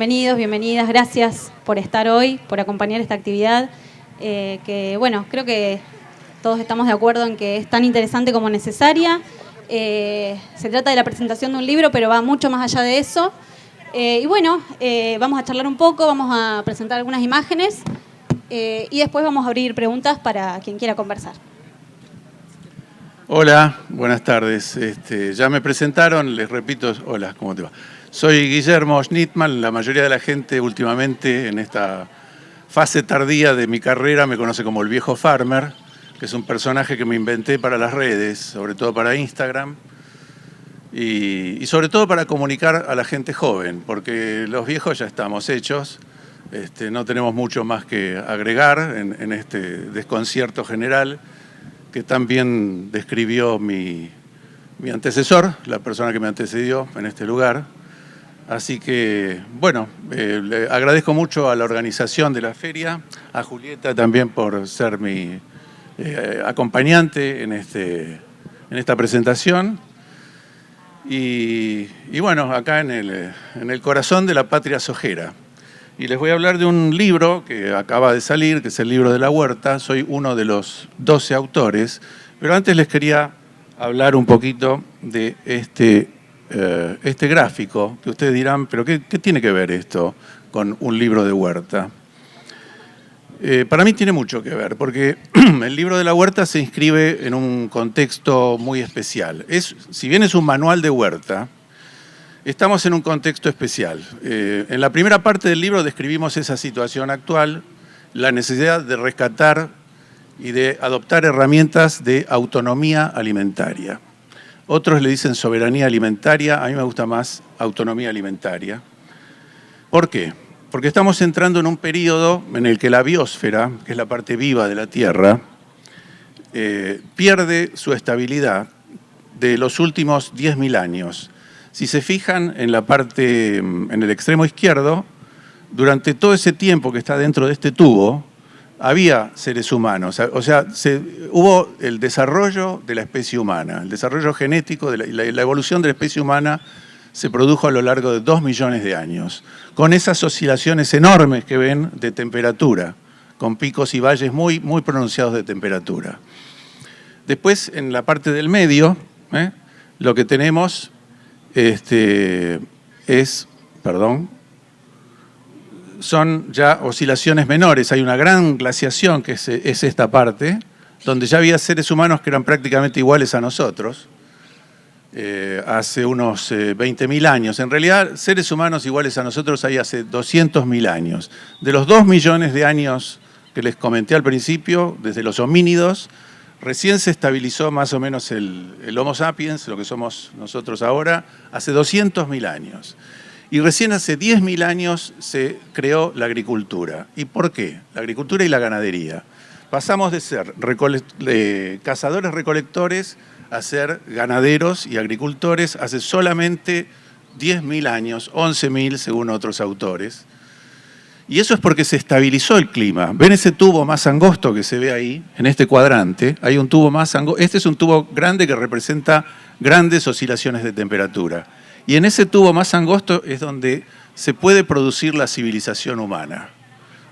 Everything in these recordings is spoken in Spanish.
bienvenidos, bienvenidas. Gracias por estar hoy, por acompañar esta actividad. Que bueno, creo que todos estamos de acuerdo en que es tan interesante como necesaria. Se trata de la presentación de un libro, pero va mucho más allá de eso. Y bueno, vamos a charlar un poco, vamos a presentar algunas imágenes y después vamos a abrir preguntas para quien quiera conversar. Hola, buenas tardes. Ya me presentaron, les repito, hola, ¿cómo te va? Soy Guillermo Schnittmann. La mayoría de la gente últimamente en esta fase tardía de mi carrera me conoce como el viejo farmer, que es un personaje que me inventé para las redes, sobre todo para Instagram y sobre todo para comunicar a la gente joven, porque los viejos ya estamos hechos, no tenemos mucho más que agregar en este desconcierto general que tan bien describió mi antecesor, la persona que me antecedió en este lugar. Así que, bueno, le agradezco mucho a la organización de la feria, a Julieta también por ser mi acompañante en esta presentación. Y bueno, acá en el corazón de la patria sojera. Y les voy a hablar de un libro que acaba de salir, que es el libro de la huerta. Soy uno de los 12 autores, pero antes les quería hablar un poquito de este gráfico, que ustedes dirán, ¿pero qué tiene que ver esto con un libro de huerta? Para mí tiene mucho que ver, porque el libro de la huerta se inscribe en un contexto muy especial. Si bien es un manual de huerta, estamos en un contexto especial. En la primera parte del libro describimos esa situación actual, la necesidad de rescatar y de adoptar herramientas de autonomía alimentaria. Otros le dicen soberanía alimentaria, a mí me gusta más autonomía alimentaria. ¿Por qué? Porque estamos entrando en un periodo en el que la biosfera, que es la parte viva de la Tierra, pierde su estabilidad de los últimos 10.000 años. Si se fijan en la parte, en el extremo izquierdo, durante todo ese tiempo que está dentro de este tubo, había seres humanos, hubo el desarrollo de la especie humana, el desarrollo genético, la evolución de la especie humana se produjo a lo largo de 2 millones de años, con esas oscilaciones enormes que ven de temperatura, con picos y valles muy, muy pronunciados de temperatura. Después, en la parte del medio, lo que tenemos son ya oscilaciones menores. Hay una gran glaciación, que es esta parte, donde ya había seres humanos que eran prácticamente iguales a nosotros, hace unos 20.000 años. En realidad, seres humanos iguales a nosotros hay hace 200.000 años. De los 2 millones de años que les comenté al principio, desde los homínidos, recién se estabilizó más o menos el Homo sapiens, lo que somos nosotros ahora, hace 200.000 años. Y recién hace 10.000 años se creó la agricultura. ¿Y por qué? La agricultura y la ganadería. Pasamos de ser cazadores-recolectores a ser ganaderos y agricultores hace solamente 10.000 años, 11.000 según otros autores. Y eso es porque se estabilizó el clima. ¿Ven ese tubo más angosto que se ve ahí, en este cuadrante? Hay un tubo más angosto. Este es un tubo grande que representa grandes oscilaciones de temperatura. Y en ese tubo más angosto es donde se puede producir la civilización humana.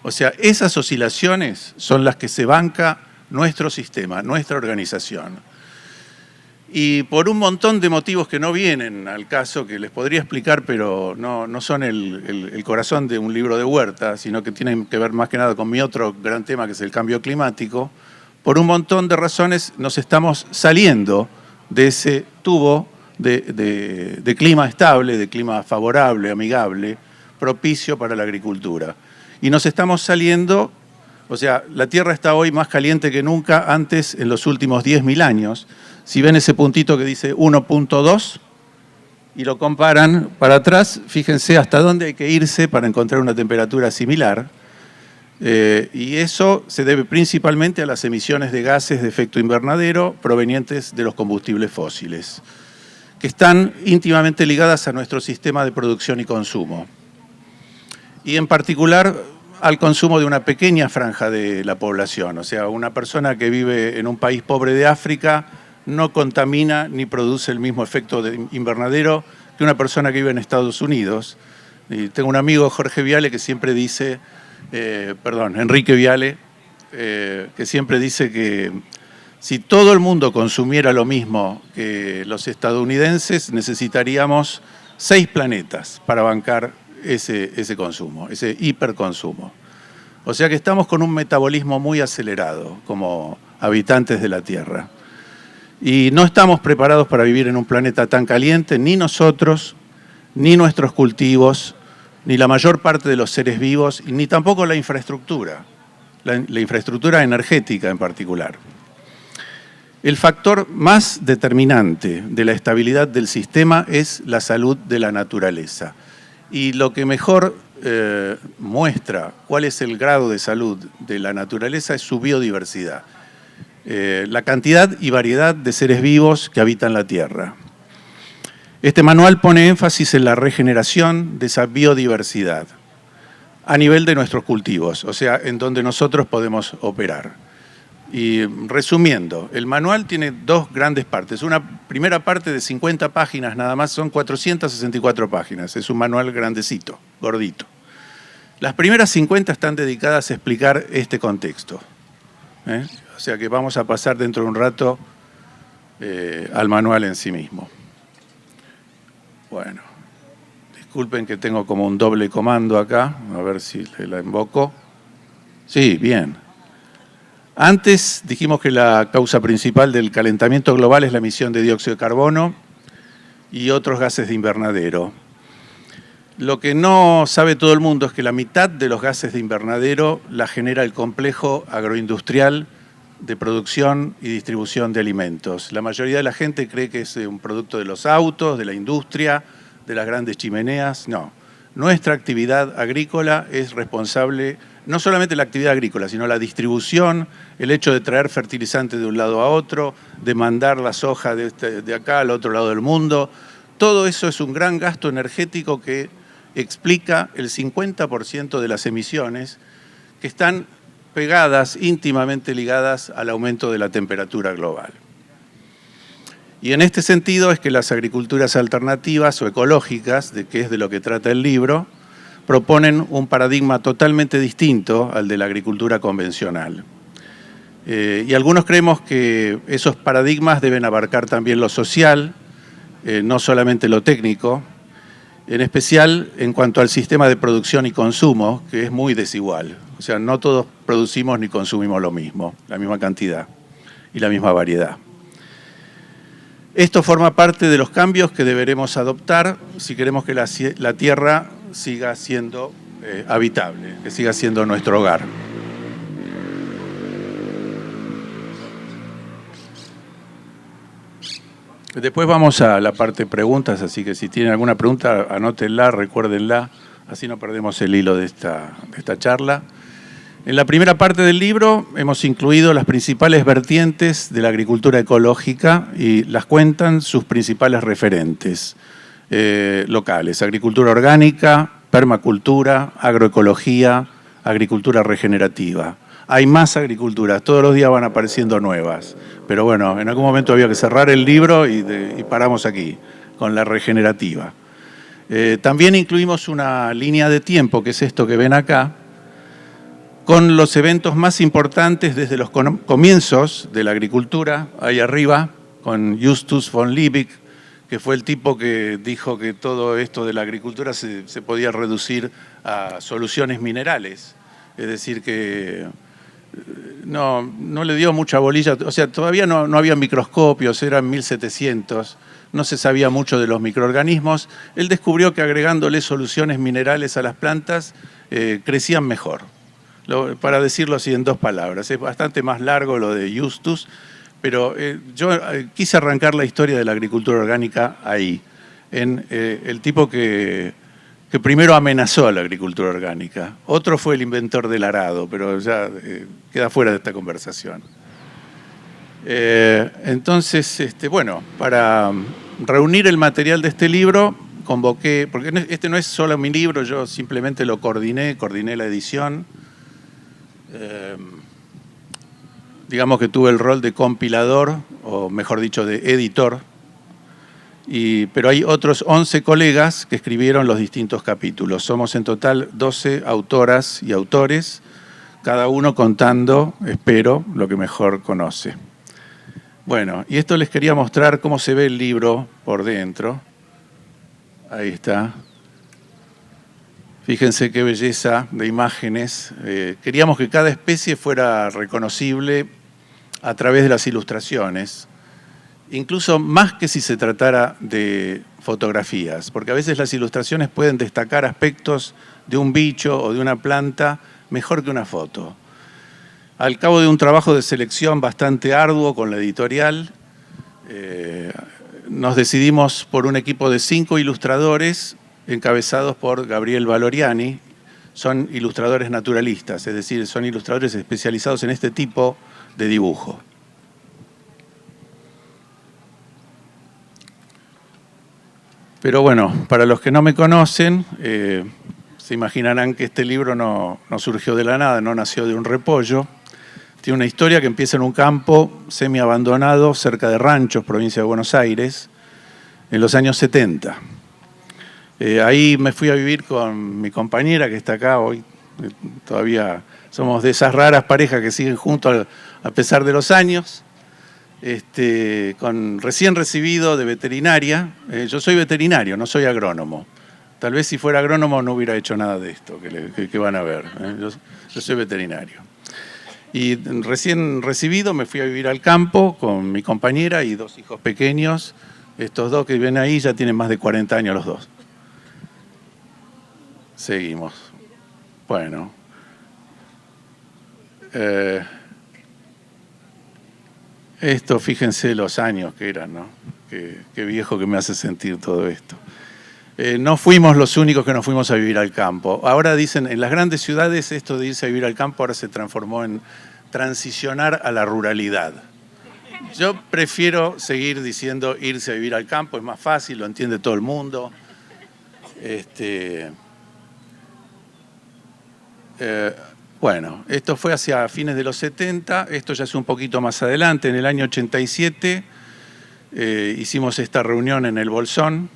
O sea, esas oscilaciones son las que se banca nuestro sistema, nuestra organización. Y por un montón de motivos que no vienen al caso, que les podría explicar, pero no son el corazón de un libro de huerta, sino que tienen que ver más que nada con mi otro gran tema, que es el cambio climático, por un montón de razones nos estamos saliendo de ese tubo de clima estable, de clima favorable, amigable, propicio para la agricultura. Y nos estamos saliendo, o sea, la Tierra está hoy más caliente que nunca antes en los últimos 10.000 años. Si ven ese puntito que dice 1.2 y lo comparan para atrás, fíjense hasta dónde hay que irse para encontrar una temperatura similar. Y eso se debe principalmente a las emisiones de gases de efecto invernadero provenientes de los combustibles fósiles, que están íntimamente ligadas a nuestro sistema de producción y consumo. Y en particular al consumo de una pequeña franja de la población. O sea, una persona que vive en un país pobre de África no contamina ni produce el mismo efecto de invernadero que una persona que vive en Estados Unidos. Y tengo un amigo, Jorge Viale, que siempre dice, Enrique Viale, que siempre dice que si todo el mundo consumiera lo mismo que los estadounidenses, necesitaríamos 6 planetas para bancar ese consumo, ese hiperconsumo. O sea que estamos con un metabolismo muy acelerado como habitantes de la Tierra. Y no estamos preparados para vivir en un planeta tan caliente, ni nosotros, ni nuestros cultivos, ni la mayor parte de los seres vivos, ni tampoco la infraestructura energética en particular. El factor más determinante de la estabilidad del sistema es la salud de la naturaleza. Y lo que mejor muestra cuál es el grado de salud de la naturaleza es su biodiversidad. La cantidad y variedad de seres vivos que habitan la Tierra. Este manual pone énfasis en la regeneración de esa biodiversidad a nivel de nuestros cultivos, o sea, en donde nosotros podemos operar. Y resumiendo, el manual tiene 2 grandes partes. Una primera parte de 50 páginas nada más, son 464 páginas. Es un manual grandecito, gordito. Las primeras 50 están dedicadas a explicar este contexto. O sea que vamos a pasar dentro de un rato al manual en sí mismo. Bueno, disculpen que tengo como un doble comando acá, a ver si la invoco. Sí, bien. Antes dijimos que la causa principal del calentamiento global es la emisión de dióxido de carbono y otros gases de invernadero. Lo que no sabe todo el mundo es que la mitad de los gases de invernadero la genera el complejo agroindustrial de producción y distribución de alimentos. La mayoría de la gente cree que es un producto de los autos, de la industria, de las grandes chimeneas. No. Nuestra actividad agrícola es responsable, no solamente la actividad agrícola, sino la distribución, el hecho de traer fertilizantes de un lado a otro, de mandar la soja de acá al otro lado del mundo. Todo eso es un gran gasto energético que explica el 50% de las emisiones que están pegadas, íntimamente ligadas al aumento de la temperatura global. Y en este sentido es que las agriculturas alternativas o ecológicas, que es de lo que trata el libro, proponen un paradigma totalmente distinto al de la agricultura convencional. Y algunos creemos que esos paradigmas deben abarcar también lo social, no solamente lo técnico, en especial en cuanto al sistema de producción y consumo, que es muy desigual. O sea, no todos producimos ni consumimos lo mismo, la misma cantidad y la misma variedad. Esto forma parte de los cambios que deberemos adoptar si queremos que la Tierra siga siendo habitable, que siga siendo nuestro hogar. Después vamos a la parte de preguntas, así que si tienen alguna pregunta, anótenla, recuérdenla, así no perdemos el hilo de esta charla. En la primera parte del libro hemos incluido las principales vertientes de la agricultura ecológica y las cuentan sus principales referentes locales: agricultura orgánica, permacultura, agroecología, agricultura regenerativa. Hay más agriculturas, todos los días van apareciendo nuevas, pero bueno, en algún momento había que cerrar el libro y paramos aquí, con la regenerativa. También incluimos una línea de tiempo, que es esto que ven acá, con los eventos más importantes desde los comienzos de la agricultura, ahí arriba, con Justus von Liebig, que fue el tipo que dijo que todo esto de la agricultura se podía reducir a soluciones minerales. Es decir, que no le dio mucha bolilla, o sea, todavía no había microscopios, eran 1700, no se sabía mucho de los microorganismos. Él descubrió que agregándole soluciones minerales a las plantas crecían mejor. Para decirlo así en 2 palabras, es bastante más largo lo de Justus, pero yo quise arrancar la historia de la agricultura orgánica ahí, en el tipo que primero amenazó a la agricultura orgánica. Otro fue el inventor del arado, pero ya queda fuera de esta conversación. Entonces, bueno, para reunir el material de este libro, convoqué, porque este no es solo mi libro, yo simplemente lo coordiné la edición. Digamos que tuve el rol de compilador, o mejor dicho, de editor, pero hay otros 11 colegas que escribieron los distintos capítulos. Somos en total 12 autoras y autores, cada uno contando, espero, lo que mejor conoce. Bueno, y esto les quería mostrar cómo se ve el libro por dentro. Ahí está. Fíjense qué belleza de imágenes. Queríamos que cada especie fuera reconocible a través de las ilustraciones, incluso más que si se tratara de fotografías, porque a veces las ilustraciones pueden destacar aspectos de un bicho o de una planta mejor que una foto. Al cabo de un trabajo de selección bastante arduo con la editorial, nos decidimos por un equipo de 5 ilustradores encabezados por Gabriel Valoriani. Son ilustradores naturalistas, es decir, son ilustradores especializados en este tipo de dibujo. Pero bueno, para los que no me conocen, se imaginarán que este libro no surgió de la nada, no nació de un repollo. Tiene una historia que empieza en un campo semi-abandonado cerca de Ranchos, provincia de Buenos Aires, en los años 70. Ahí me fui a vivir con mi compañera que está acá hoy. Todavía somos de esas raras parejas que siguen juntos a pesar de los años. Recién recibido de veterinaria. Yo soy veterinario, no soy agrónomo. Tal vez si fuera agrónomo no hubiera hecho nada de esto que van a ver. Yo soy veterinario. Y recién recibido me fui a vivir al campo con mi compañera y 2 hijos pequeños. Estos 2 que ven ahí ya tienen más de 40 años los 2. Seguimos. Bueno. Esto, fíjense los años que eran, ¿no? Qué viejo que me hace sentir todo esto. No fuimos los únicos que nos fuimos a vivir al campo. Ahora dicen, en las grandes ciudades esto de irse a vivir al campo ahora se transformó en transicionar a la ruralidad. Yo prefiero seguir diciendo irse a vivir al campo, es más fácil, lo entiende todo el mundo. Bueno, esto fue hacia fines de los 70, esto ya es un poquito más adelante, en el año 87 hicimos esta reunión en el Bolsón.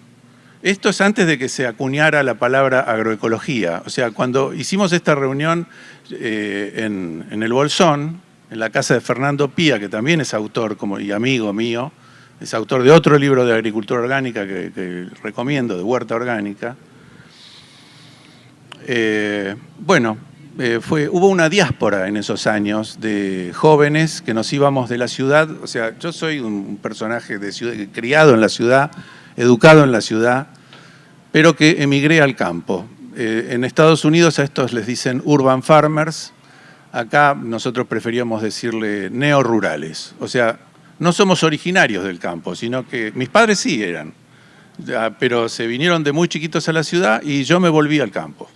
Esto es antes de que se acuñara la palabra agroecología. O sea, cuando hicimos esta reunión en el Bolsón, en la casa de Fernando Pía, que también es autor y amigo mío, es autor de otro libro de agricultura orgánica que recomiendo, de huerta orgánica. Hubo una diáspora en esos años de jóvenes que nos íbamos de la ciudad. O sea, yo soy un personaje de ciudad, criado en la ciudad, educado en la ciudad, pero que emigré al campo. En Estados Unidos a estos les dicen urban farmers. Acá nosotros preferíamos decirle neorurales. O sea, no somos originarios del campo, sino que mis padres sí eran, pero se vinieron de muy chiquitos a la ciudad y yo me volví al campo.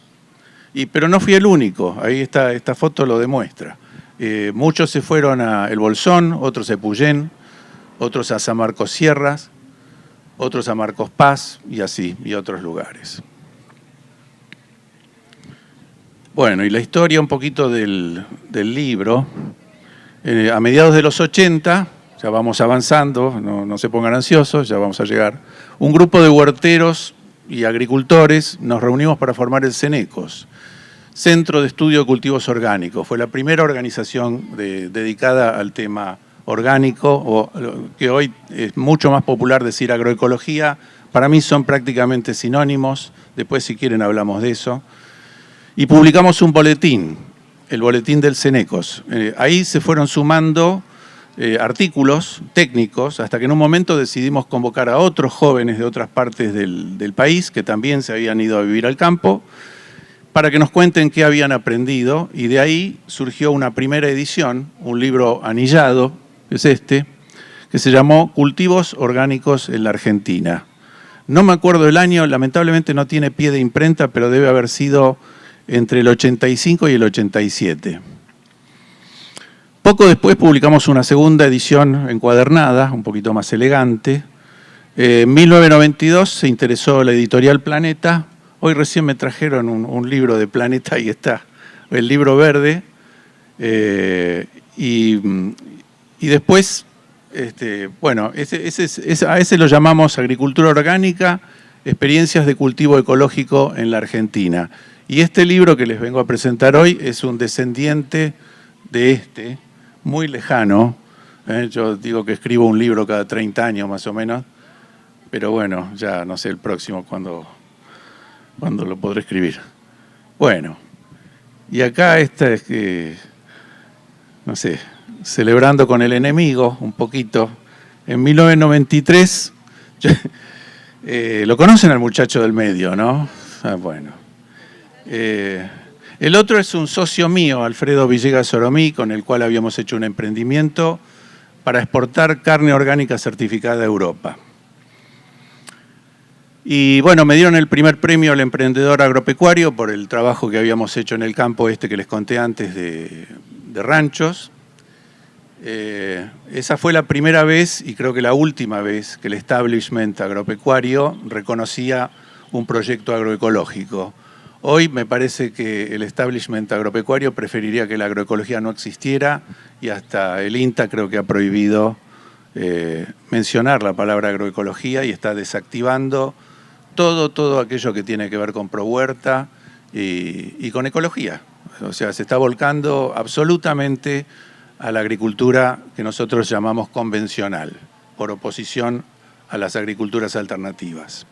Pero no fui el único, ahí está, esta foto lo demuestra. Muchos se fueron a El Bolsón, otros a Epuyén, otros a San Marcos Sierras, otros a Marcos Paz y así, y otros lugares. Bueno, y la historia un poquito del libro. A mediados de los 80, ya vamos avanzando, no se pongan ansiosos, ya vamos a llegar. Un grupo de huerteros y agricultores nos reunimos para formar el CENECOS, Centro de Estudio de Cultivos Orgánicos. Fue la primera organización dedicada al tema orgánico, o que hoy es mucho más popular decir agroecología. Para mí son prácticamente sinónimos, después si quieren hablamos de eso. Y publicamos un boletín, el boletín del CENECOS. Ahí se fueron sumando artículos técnicos, hasta que en un momento decidimos convocar a otros jóvenes de otras partes del país, que también se habían ido a vivir al campo, para que nos cuenten qué habían aprendido, y de ahí surgió una primera edición, un libro anillado, que es este, que se llamó Cultivos Orgánicos en la Argentina. No me acuerdo el año, lamentablemente no tiene pie de imprenta, pero debe haber sido entre el 85 y el 87. Poco después publicamos una segunda edición encuadernada, un poquito más elegante. En 1992 se interesó la editorial Planeta. Hoy recién me trajeron un libro de Planeta, ahí está, el libro verde. Y después Bueno, a ese lo llamamos agricultura orgánica, experiencias de cultivo ecológico en la Argentina. Y este libro que les vengo a presentar hoy es un descendiente de muy lejano. Yo digo que escribo un libro cada 30 años más o menos, pero bueno, ya no sé el próximo cuándo lo podré escribir. Bueno, y acá esta es que, no sé, celebrando con el enemigo un poquito. En 1993, lo conocen al muchacho del medio, ¿no? Bueno. El otro es un socio mío, Alfredo Villegas Oromí, con el cual habíamos hecho un emprendimiento para exportar carne orgánica certificada a Europa. Y bueno, me dieron el primer premio al emprendedor agropecuario por el trabajo que habíamos hecho en el campo que les conté antes de ranchos. Esa fue la primera vez y creo que la última vez que el establishment agropecuario reconocía un proyecto agroecológico. Hoy me parece que el establishment agropecuario preferiría que la agroecología no existiera y hasta el INTA creo que ha prohibido mencionar la palabra agroecología y está desactivando todo aquello que tiene que ver con prohuerta y con ecología. O sea, se está volcando absolutamente a la agricultura que nosotros llamamos convencional, por oposición a las agriculturas alternativas.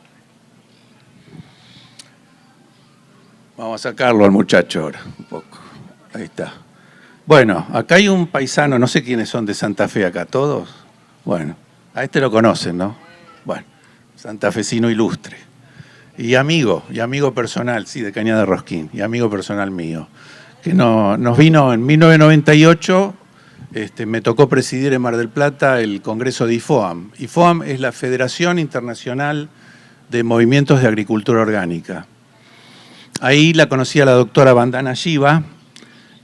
Vamos a sacarlo al muchacho ahora, un poco. Ahí está. Bueno, acá hay un paisano, no sé quiénes son de Santa Fe acá, ¿todos? Bueno, a este lo conocen, ¿no? Bueno, santafesino ilustre. Y amigo personal, sí, de Cañada Rosquín, y amigo personal mío, que nos vino en 1998, me tocó presidir en Mar del Plata el Congreso de IFOAM. IFOAM es la Federación Internacional de Movimientos de Agricultura Orgánica. Ahí la conocí a la doctora Vandana Shiva,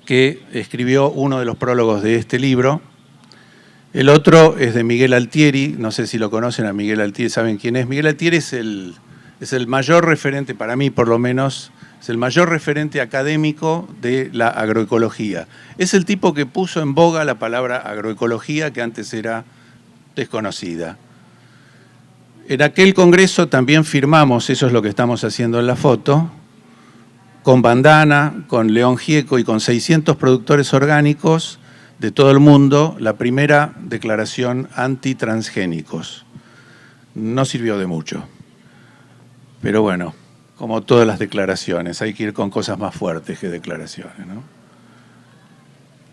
que escribió uno de los prólogos de este libro. El otro es de Miguel Altieri, no sé si lo conocen a Miguel Altieri, ¿saben quién es? Miguel Altieri es el mayor referente, para mí por lo menos, es el mayor referente académico de la agroecología. Es el tipo que puso en boga la palabra agroecología, que antes era desconocida. En aquel congreso también firmamos, eso es lo que estamos haciendo en la foto, con Vandana, con León Gieco y con 600 productores orgánicos de todo el mundo, la primera declaración antitransgénicos. No sirvió de mucho. Pero bueno, como todas las declaraciones, hay que ir con cosas más fuertes que declaraciones, ¿no?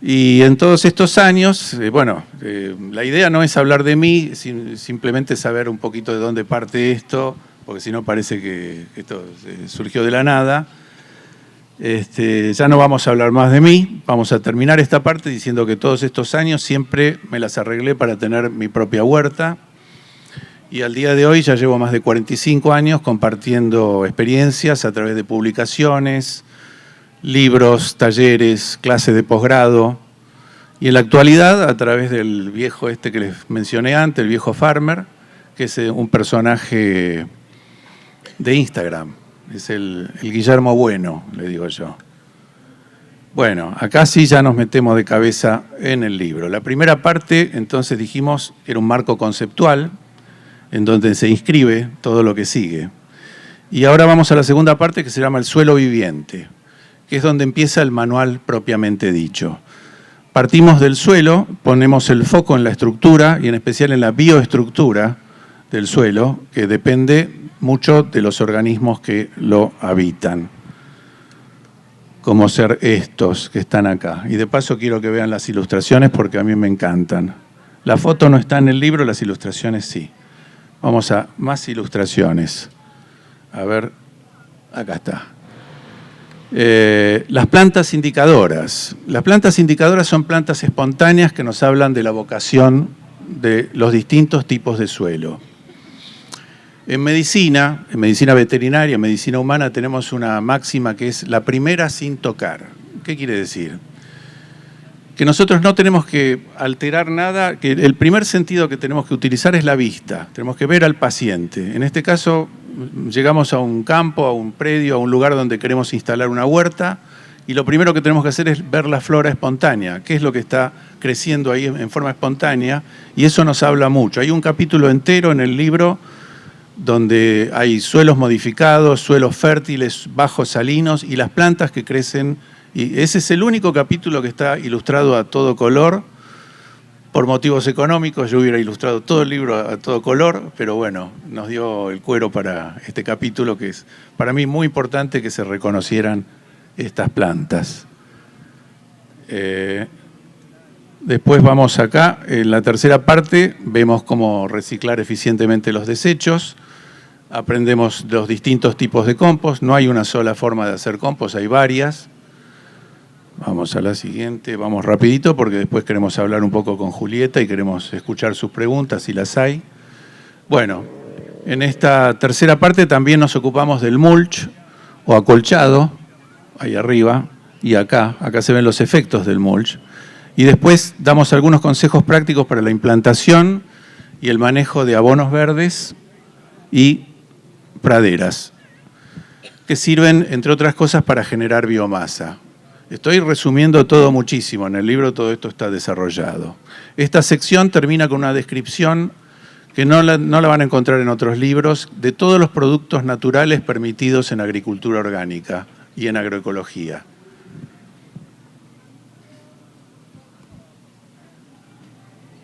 Y en todos estos años, la idea no es hablar de mí, simplemente saber un poquito de dónde parte esto, porque si no parece que esto surgió de la nada. Ya no vamos a hablar más de mí, vamos a terminar esta parte diciendo que todos estos años siempre me las arreglé para tener mi propia huerta. Y al día de hoy ya llevo más de 45 años compartiendo experiencias a través de publicaciones, libros, talleres, clases de posgrado. Y en la actualidad, a través del viejo que les mencioné antes, el viejo farmer, que es un personaje de Instagram. Es el Guillermo Bueno, le digo yo. Bueno, acá sí ya nos metemos de cabeza en el libro. La primera parte, entonces dijimos, era un marco conceptual, en donde se inscribe todo lo que sigue. Y ahora vamos a la segunda parte que se llama el suelo viviente, que es donde empieza el manual propiamente dicho. Partimos del suelo, ponemos el foco en la estructura y en especial en la bioestructura del suelo, que depende mucho de los organismos que lo habitan, como ser estos que están acá. Y de paso quiero que vean las ilustraciones porque a mí me encantan. La foto no está en el libro, las ilustraciones sí. Vamos a más ilustraciones. A ver, acá está. Las plantas indicadoras. Las plantas indicadoras son plantas espontáneas que nos hablan de la vocación de los distintos tipos de suelo. En medicina veterinaria, en medicina humana, tenemos una máxima que es la primera sin tocar. ¿Qué quiere decir? Que nosotros no tenemos que alterar nada, que el primer sentido que tenemos que utilizar es la vista. Tenemos que ver al paciente. En este caso, llegamos a un campo, a un predio, a un lugar donde queremos instalar una huerta y lo primero que tenemos que hacer es ver la flora espontánea, qué es lo que está creciendo ahí en forma espontánea, y eso nos habla mucho. Hay un capítulo entero en el libro donde hay suelos modificados, suelos fértiles, bajos salinos y las plantas que crecen, y ese es el único capítulo que está ilustrado a todo color. Por motivos económicos yo hubiera ilustrado todo el libro a todo color, pero bueno, nos dio el cuero para este capítulo que es para mí muy importante que se reconocieran estas plantas. Después vamos acá, en la tercera parte vemos cómo reciclar eficientemente los desechos, aprendemos los distintos tipos de compost, no hay una sola forma de hacer compost, hay varias. Vamos a la siguiente, vamos rapidito porque después queremos hablar un poco con Julieta y queremos escuchar sus preguntas si las hay. Bueno, en esta tercera parte también nos ocupamos del mulch o acolchado, ahí arriba y acá se ven los efectos del mulch. Y después damos algunos consejos prácticos para la implantación y el manejo de abonos verdes y praderas, que sirven, entre otras cosas, para generar biomasa. Estoy resumiendo todo muchísimo, en el libro todo esto está desarrollado. Esta sección termina con una descripción que no la van a encontrar en otros libros, de todos los productos naturales permitidos en agricultura orgánica y en agroecología.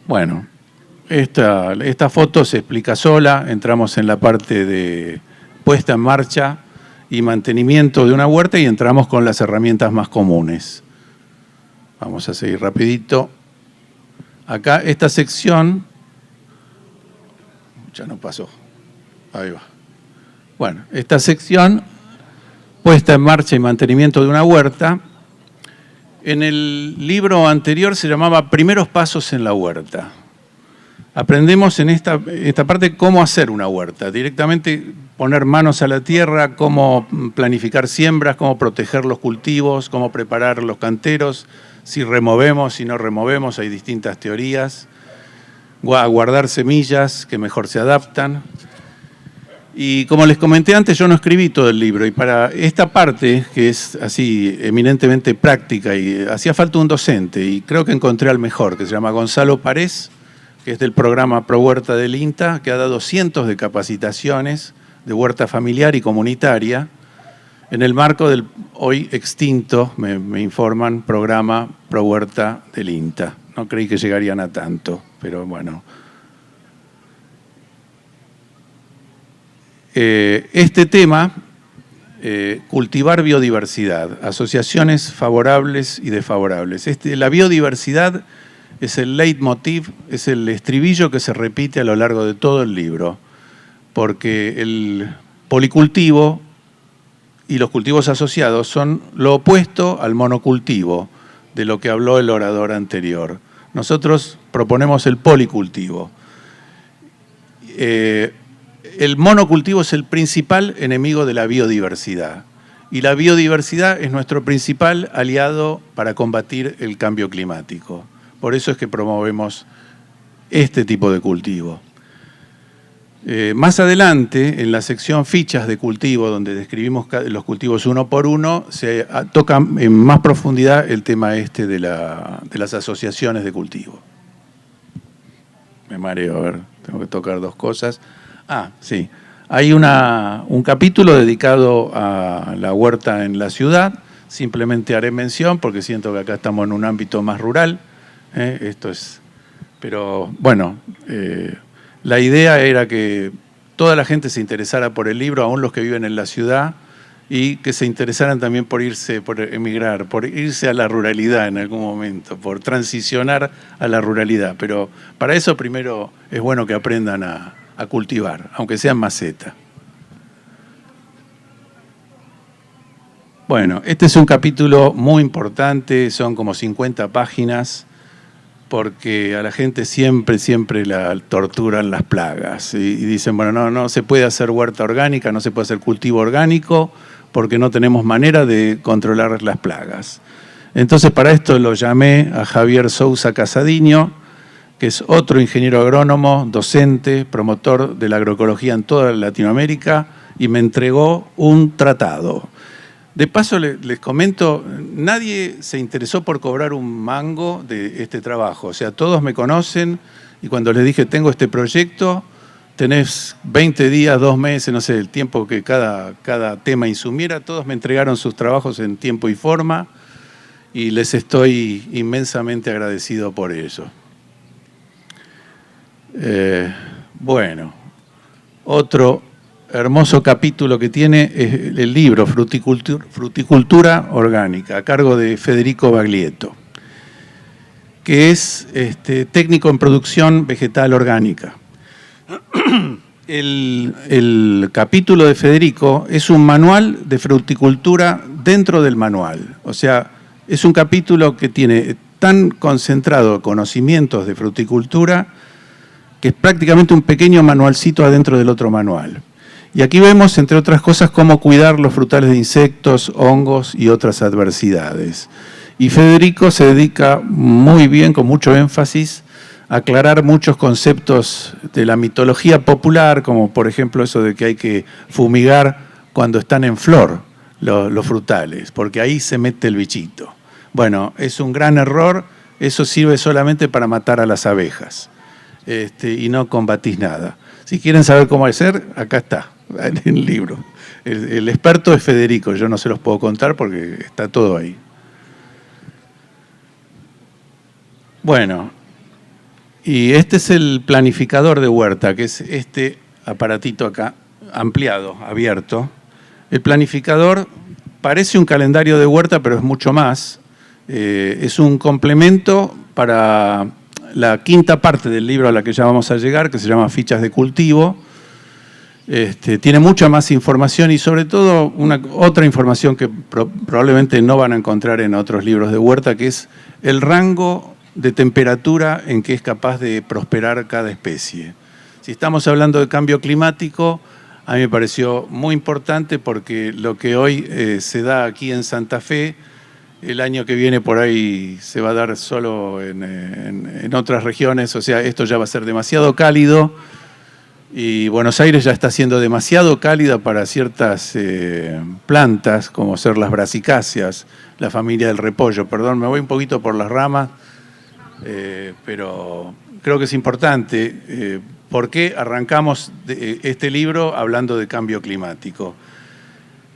Bueno, esta foto se explica sola, entramos en la parte de puesta en marcha y mantenimiento de una huerta y entramos con las herramientas más comunes. Vamos a seguir rapidito. Acá esta sección, ya no pasó, ahí va. Bueno, esta sección, puesta en marcha y mantenimiento de una huerta, en el libro anterior se llamaba Primeros Pasos en la Huerta. Aprendemos en esta parte cómo hacer una huerta, directamente poner manos a la tierra, cómo planificar siembras, cómo proteger los cultivos, cómo preparar los canteros, si removemos, si no removemos, hay distintas teorías, guardar semillas que mejor se adaptan. Y como les comenté antes, yo no escribí todo el libro y para esta parte, que es así eminentemente práctica, y hacía falta un docente y creo que encontré al mejor, que se llama Gonzalo Parés, que es del programa Pro Huerta del INTA, que ha dado cientos de capacitaciones de huerta familiar y comunitaria en el marco del hoy extinto, me informan, programa Pro Huerta del INTA. No creí que llegarían a tanto, pero bueno. Este tema, cultivar biodiversidad, asociaciones favorables y desfavorables. La biodiversidad es el leitmotiv, es el estribillo que se repite a lo largo de todo el libro, porque el policultivo y los cultivos asociados son lo opuesto al monocultivo, de lo que habló el orador anterior. Nosotros proponemos el policultivo. El monocultivo es el principal enemigo de la biodiversidad, y la biodiversidad es nuestro principal aliado para combatir el cambio climático. Por eso es que promovemos este tipo de cultivo. Más adelante, en la sección fichas de cultivo, donde describimos los cultivos uno por uno, se toca en más profundidad el tema este de las asociaciones de cultivo. Me mareo, a ver, tengo que tocar dos cosas. Ah, sí. Hay un capítulo dedicado a la huerta en la ciudad. Simplemente haré mención porque siento que acá estamos en un ámbito más rural. Esto es, pero bueno, la idea era que toda la gente se interesara por el libro, aún los que viven en la ciudad, y que se interesaran también por emigrar, por irse a la ruralidad en algún momento, por transicionar a la ruralidad. Pero para eso primero es bueno que aprendan a cultivar, aunque sea en maceta. Bueno, este es un capítulo muy importante, son como 50 páginas, porque a la gente siempre la torturan las plagas. Y dicen, bueno, no se puede hacer huerta orgánica, no se puede hacer cultivo orgánico, porque no tenemos manera de controlar las plagas. Entonces, para esto lo llamé a Javier Sousa Casadiño, que es otro ingeniero agrónomo, docente, promotor de la agroecología en toda Latinoamérica, y me entregó un tratado. De paso les comento, nadie se interesó por cobrar un mango de este trabajo. O sea, todos me conocen y cuando les dije tengo este proyecto, tenés 20 días, 2 meses, no sé, el tiempo que cada tema insumiera, todos me entregaron sus trabajos en tiempo y forma y les estoy inmensamente agradecido por ello. Bueno, otro hermoso capítulo que tiene es el libro Fruticultura Orgánica, a cargo de Federico Baglietto, que es técnico en producción vegetal orgánica. El capítulo de Federico es un manual de fruticultura dentro del manual. O sea, es un capítulo que tiene tan concentrado conocimientos de fruticultura que es prácticamente un pequeño manualcito adentro del otro manual. Y aquí vemos, entre otras cosas, cómo cuidar los frutales de insectos, hongos y otras adversidades. Y Federico se dedica muy bien, con mucho énfasis, a aclarar muchos conceptos de la mitología popular, como por ejemplo eso de que hay que fumigar cuando están en flor los frutales, porque ahí se mete el bichito. Bueno, es un gran error, eso sirve solamente para matar a las abejas, y no combatís nada. Si quieren saber cómo hacer, acá está, en el libro. El experto es Federico, yo no se los puedo contar porque está todo ahí. Bueno, y este es el planificador de huerta, que es este aparatito acá, ampliado, abierto. El planificador parece un calendario de huerta, pero es mucho más. Es un complemento para la quinta parte del libro a la que ya vamos a llegar, que se llama Fichas de Cultivo. Tiene mucha más información y sobre todo otra información que probablemente no van a encontrar en otros libros de huerta, que es el rango de temperatura en que es capaz de prosperar cada especie. Si estamos hablando de cambio climático, a mí me pareció muy importante porque lo que hoy se da aquí en Santa Fe, el año que viene por ahí se va a dar solo en otras regiones, o sea, esto ya va a ser demasiado cálido y Buenos Aires ya está siendo demasiado cálida para ciertas plantas, como ser las brasicáceas, la familia del repollo. Perdón, me voy un poquito por las ramas, pero creo que es importante. ¿Por qué arrancamos este libro hablando de cambio climático?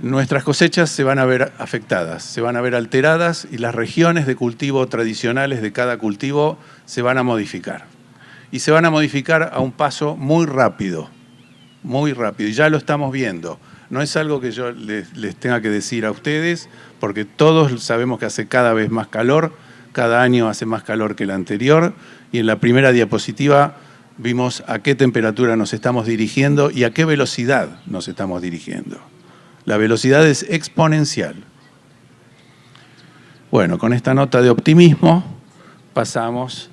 Nuestras cosechas se van a ver afectadas, se van a ver alteradas y las regiones de cultivo tradicionales de cada cultivo se van a modificar. Y se van a modificar a un paso muy rápido, y ya lo estamos viendo. No es algo que yo les tenga que decir a ustedes, porque todos sabemos que hace cada vez más calor, cada año hace más calor que el anterior, y en la primera diapositiva vimos a qué temperatura nos estamos dirigiendo y a qué velocidad nos estamos dirigiendo. La velocidad es exponencial. Bueno, con esta nota de optimismo pasamos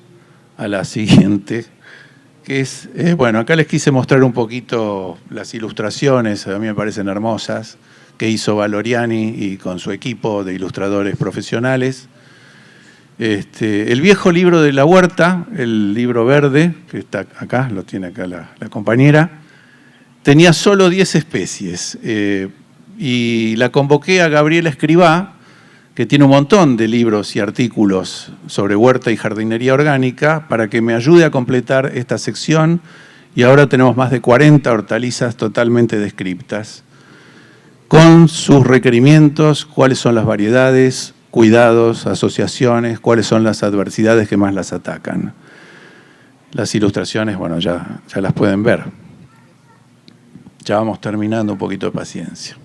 a la siguiente, que es, bueno, acá les quise mostrar un poquito las ilustraciones, a mí me parecen hermosas, que hizo Valoriani y con su equipo de ilustradores profesionales. El viejo libro de la huerta, el libro verde, que está acá, lo tiene acá la compañera, tenía solo 10 especies. Y la convoqué a Gabriela Escribá, que tiene un montón de libros y artículos sobre huerta y jardinería orgánica, para que me ayude a completar esta sección. Y ahora tenemos más de 40 hortalizas totalmente descriptas, con sus requerimientos, cuáles son las variedades, cuidados, asociaciones, cuáles son las adversidades que más las atacan. Las ilustraciones, bueno, ya las pueden ver. Ya vamos terminando, un poquito de paciencia.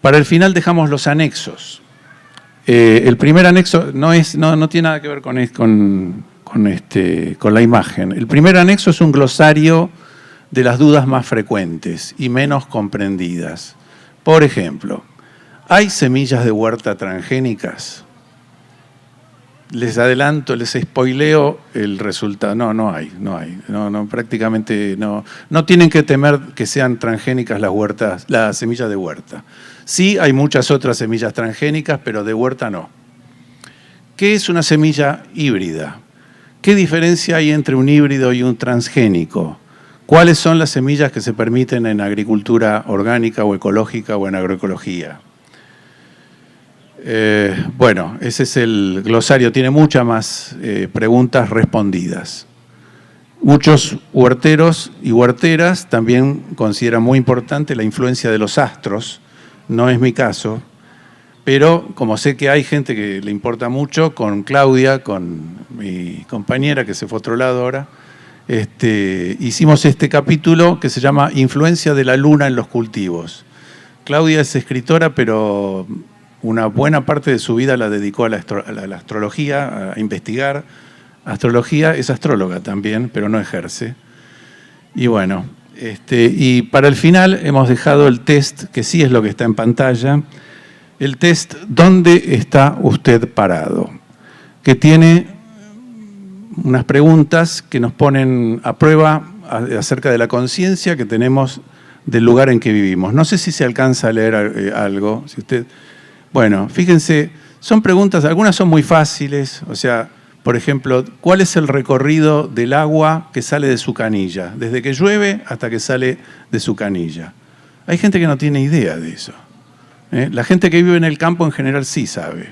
Para el final dejamos los anexos. El primer anexo no tiene nada que ver con la imagen. El primer anexo es un glosario de las dudas más frecuentes y menos comprendidas. Por ejemplo, ¿hay semillas de huerta transgénicas? Les adelanto, les spoileo el resultado. No hay. Prácticamente no. No tienen que temer que sean transgénicas las semillas de huerta. Sí, hay muchas otras semillas transgénicas, pero de huerta no. ¿Qué es una semilla híbrida? ¿Qué diferencia hay entre un híbrido y un transgénico? ¿Cuáles son las semillas que se permiten en agricultura orgánica o ecológica o en agroecología? Bueno, ese es el glosario, tiene muchas más preguntas respondidas. Muchos huerteros y huerteras también consideran muy importante la influencia de los astros, no es mi caso, pero como sé que hay gente que le importa mucho, con Claudia, con mi compañera que se fue a otro lado ahora, hicimos este capítulo que se llama Influencia de la Luna en los cultivos. Claudia es escritora, pero una buena parte de su vida la dedicó a la astrología, a investigar astrología. Es astróloga también, pero no ejerce. Y bueno, y para el final hemos dejado el test, que sí es lo que está en pantalla, el test ¿Dónde está usted parado?, que tiene unas preguntas que nos ponen a prueba acerca de la conciencia que tenemos del lugar en que vivimos. No sé si se alcanza a leer algo. Si usted... Bueno, fíjense, son preguntas, algunas son muy fáciles, o sea, por ejemplo, ¿cuál es el recorrido del agua que sale de su canilla? Desde que llueve hasta que sale de su canilla. Hay gente que no tiene idea de eso. La gente que vive en el campo en general sí sabe.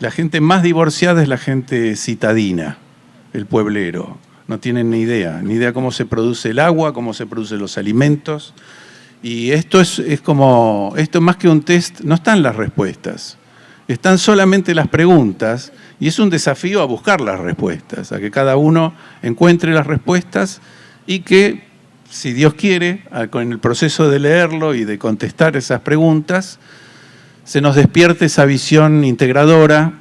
La gente más divorciada es la gente citadina, el pueblero. No tienen ni idea cómo se produce el agua, cómo se producen los alimentos. Y esto es como, esto más que un test, no están las respuestas. Están solamente las preguntas y es un desafío a buscar las respuestas, a que cada uno encuentre las respuestas y que, si Dios quiere, con el proceso de leerlo y de contestar esas preguntas, se nos despierte esa visión integradora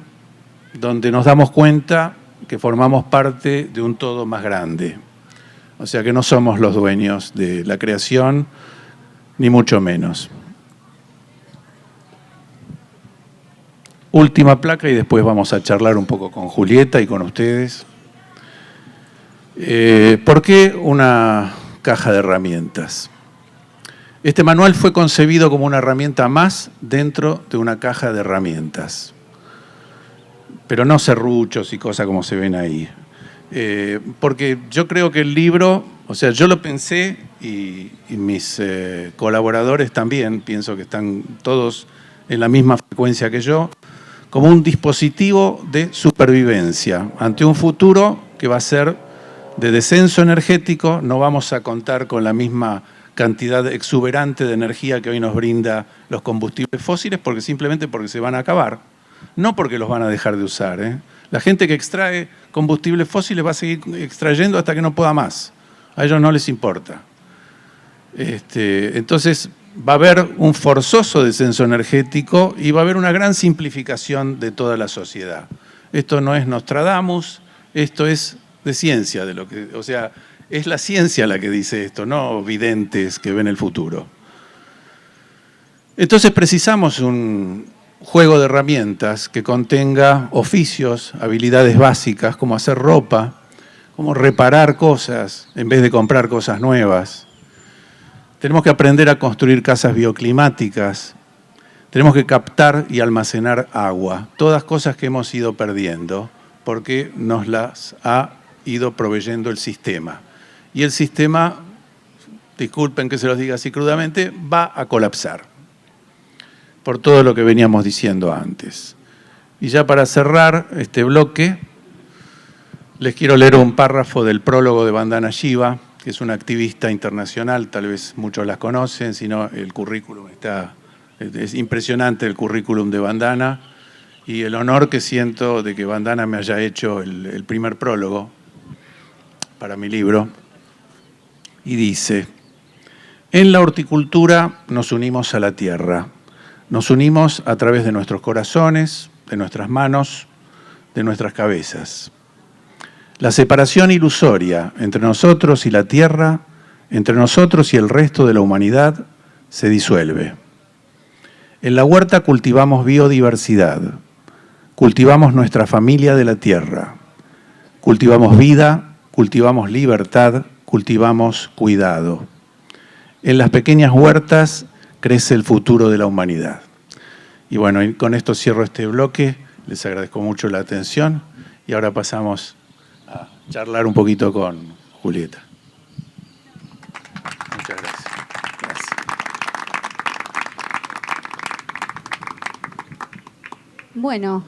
donde nos damos cuenta que formamos parte de un todo más grande. O sea que no somos los dueños de la creación, ni mucho menos. Última placa y después vamos a charlar un poco con Julieta y con ustedes. ¿Por qué una caja de herramientas? Este manual fue concebido como una herramienta más dentro de una caja de herramientas, pero no serruchos y cosas como se ven ahí. Porque yo creo que el libro, o sea, yo lo pensé y mis colaboradores también, pienso que están todos en la misma frecuencia que yo, como un dispositivo de supervivencia ante un futuro que va a ser de descenso energético. No vamos a contar con la misma cantidad exuberante de energía que hoy nos brinda los combustibles fósiles, simplemente porque se van a acabar, no porque los van a dejar de usar. La gente que extrae combustibles fósiles va a seguir extrayendo hasta que no pueda más. A ellos no les importa. Entonces va a haber un forzoso descenso energético y va a haber una gran simplificación de toda la sociedad. Esto no es Nostradamus, esto es de ciencia, o sea, es la ciencia la que dice esto, no videntes que ven el futuro. Entonces precisamos un juego de herramientas que contenga oficios, habilidades básicas, como hacer ropa, como reparar cosas en vez de comprar cosas nuevas. Tenemos que aprender a construir casas bioclimáticas. Tenemos que captar y almacenar agua. Todas cosas que hemos ido perdiendo porque nos las ha ido proveyendo el sistema. Y el sistema, disculpen que se los diga así crudamente, va a colapsar por todo lo que veníamos diciendo antes. Y ya para cerrar este bloque, les quiero leer un párrafo del prólogo de Vandana Shiva, que es una activista internacional, tal vez muchos la conocen, si no el currículum es impresionante, el currículum de Vandana, y el honor que siento de que Vandana me haya hecho el primer prólogo para mi libro. Y dice: en la horticultura nos unimos a la tierra, nos unimos a través de nuestros corazones, de nuestras manos, de nuestras cabezas. La separación ilusoria entre nosotros y la tierra, entre nosotros y el resto de la humanidad, se disuelve. En la huerta cultivamos biodiversidad, cultivamos nuestra familia de la tierra, cultivamos vida, cultivamos libertad, cultivamos cuidado. En las pequeñas huertas crece el futuro de la humanidad. Y bueno, y con esto cierro este bloque. Les agradezco mucho la atención y ahora pasamos a charlar un poquito con Julieta. Muchas gracias. Gracias. Bueno,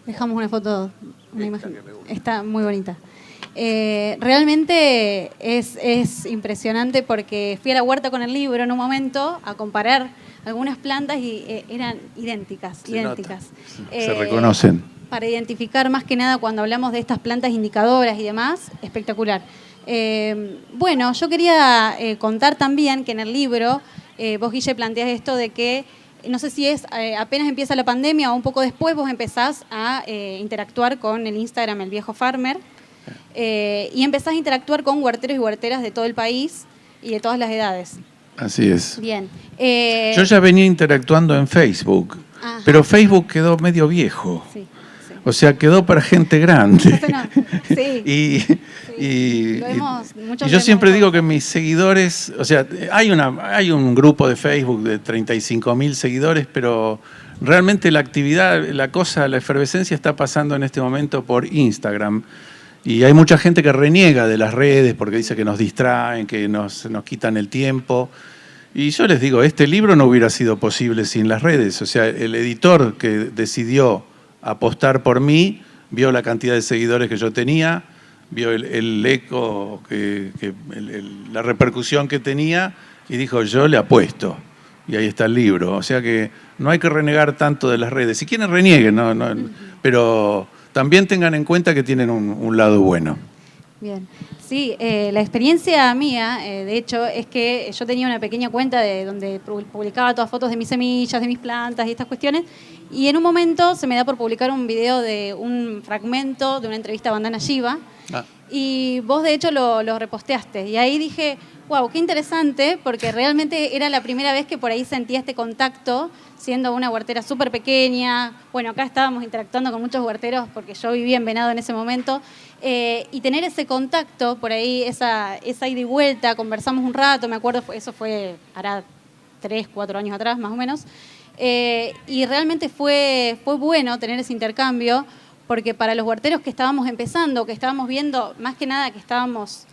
dejamos una foto, una imagen. Está muy bonita. Realmente es impresionante porque fui a la huerta con el libro en un momento a comparar algunas plantas y eran idénticas. Se reconocen. Para identificar más que nada cuando hablamos de estas plantas indicadoras y demás, espectacular. Bueno, yo quería contar también que en el libro vos, Guille, planteás esto de que no sé si es apenas empieza la pandemia o un poco después vos empezás a interactuar con el Instagram El Viejo Farmer y empezás a interactuar con huerteros y huerteras de todo el país y de todas las edades. Así es. Bien. Yo ya venía interactuando en Facebook, Ajá. pero Facebook quedó medio viejo. Sí. O sea, quedó para gente grande. Sí. Y Muchos yo siempre digo que que mis seguidores, o sea, hay un grupo de Facebook de 35.000 seguidores, pero realmente la actividad, la efervescencia está pasando en este momento por Instagram. Y hay mucha gente que reniega de las redes porque dice que nos distraen, que nos quitan el tiempo. Y yo les digo, este libro no hubiera sido posible sin las redes. O sea, el editor que decidió apostar por mí vio la cantidad de seguidores que yo tenía, vio el eco, la repercusión que tenía y dijo, yo le apuesto. Y ahí está el libro. O sea que no hay que renegar tanto de las redes. Si quieren, renieguen, pero también tengan en cuenta que tienen un lado bueno. Bien. Sí, la experiencia mía, de hecho, es que yo tenía una pequeña cuenta donde publicaba todas fotos de mis semillas, de mis plantas y estas cuestiones, y en un momento se me da por publicar un video de un fragmento de una entrevista a Vandana Shiva, y vos de hecho lo reposteaste, y ahí dije, wow, qué interesante, porque realmente era la primera vez que por ahí sentía este contacto, siendo una huertera súper pequeña. Bueno, acá estábamos interactuando con muchos huerteros porque yo vivía en Venado en ese momento, y tener ese contacto por ahí, esa ida y vuelta, conversamos un rato, me acuerdo, eso fue hará 3, 4 años atrás más o menos, y realmente fue bueno tener ese intercambio, porque para los huerteros que estábamos empezando, que estábamos viendo, más que nada que estábamos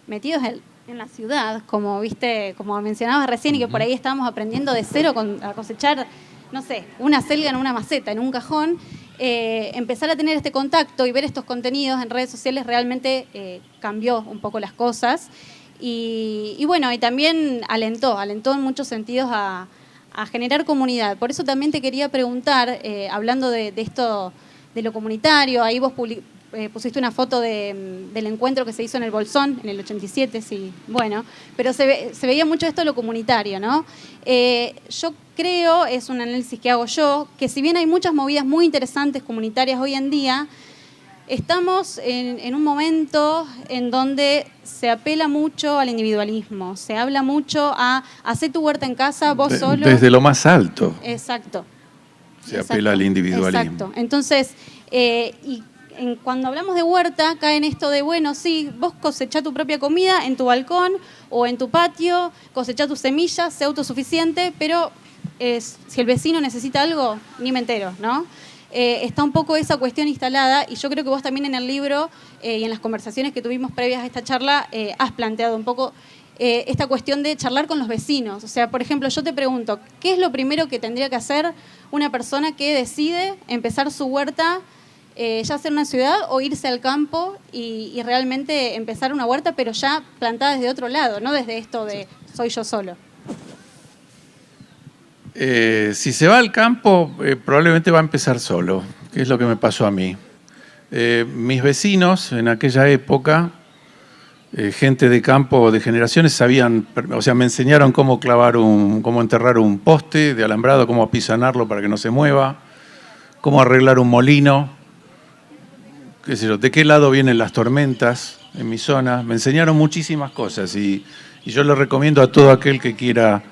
metidos en la ciudad, como mencionabas recién, y que por ahí estábamos aprendiendo de cero a cosechar, no sé, una selga en una maceta, en un cajón, empezar a tener este contacto y ver estos contenidos en redes sociales realmente cambió un poco las cosas. Y bueno, y también alentó en muchos sentidos a generar comunidad. Por eso también te quería preguntar, hablando de esto, de lo comunitario, ahí vos pusiste una foto del encuentro que se hizo en el Bolsón, en el 87, sí, bueno, pero se veía mucho esto de lo comunitario, ¿no? Yo creo, es un análisis que hago yo, que si bien hay muchas movidas muy interesantes comunitarias hoy en día, estamos en un momento en donde se apela mucho al individualismo, se habla mucho a hacer tu huerta en casa, vos solo. Desde lo más alto. Exacto. Se apela al individualismo. Exacto. Entonces, cuando hablamos de huerta, cae en esto de, bueno, sí, vos cosechá tu propia comida en tu balcón o en tu patio, cosechá tus semillas, sé autosuficiente, pero si el vecino necesita algo, ni me entero, ¿no? Está un poco esa cuestión instalada, y yo creo que vos también en el libro y en las conversaciones que tuvimos previas a esta charla has planteado un poco esta cuestión de charlar con los vecinos. O sea, por ejemplo, yo te pregunto, ¿qué es lo primero que tendría que hacer una persona que decide empezar su huerta, ya sea en una ciudad o irse al campo y realmente empezar una huerta, pero ya plantada desde otro lado, no desde esto de soy yo solo? Si se va al campo, probablemente va a empezar solo, que es lo que me pasó a mí. Mis vecinos en aquella época, gente de campo de generaciones, sabían, o sea, me enseñaron cómo cómo enterrar un poste de alambrado, cómo apisanarlo para que no se mueva, cómo arreglar un molino, qué sé yo, de qué lado vienen las tormentas en mi zona. Me enseñaron muchísimas cosas y yo le recomiendo a todo aquel que quiera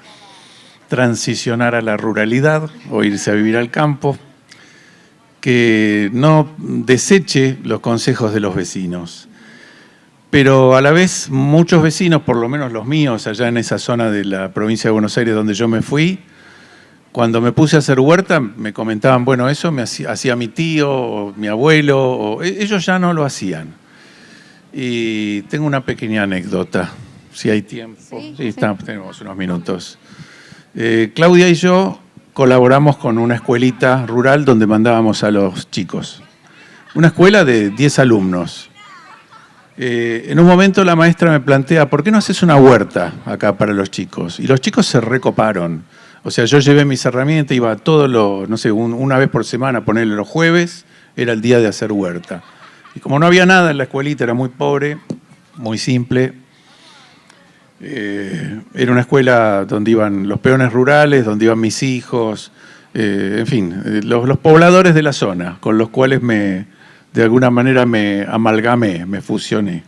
transicionar a la ruralidad o irse a vivir al campo, que no deseche los consejos de los vecinos. Pero a la vez muchos vecinos, por lo menos los míos, allá en esa zona de la provincia de Buenos Aires donde yo me fui, cuando me puse a hacer huerta me comentaban, bueno, eso me hacía mi tío o mi abuelo, o ellos ya no lo hacían. Y tengo una pequeña anécdota, si hay tiempo. Sí, tenemos unos minutos. Claudia y yo colaboramos con una escuelita rural donde mandábamos a los chicos. Una escuela de 10 alumnos. En un momento la maestra me plantea, ¿por qué no haces una huerta acá para los chicos? Y los chicos se recoparon. O sea, yo llevé mis herramientas, iba no sé, una vez por semana, ponerle los jueves, era el día de hacer huerta. Y como no había nada en la escuelita, era muy pobre, muy simple. Era una escuela donde iban los peones rurales, donde iban mis hijos, en fin, los pobladores de la zona, con los cuales de alguna manera me amalgamé, me fusioné.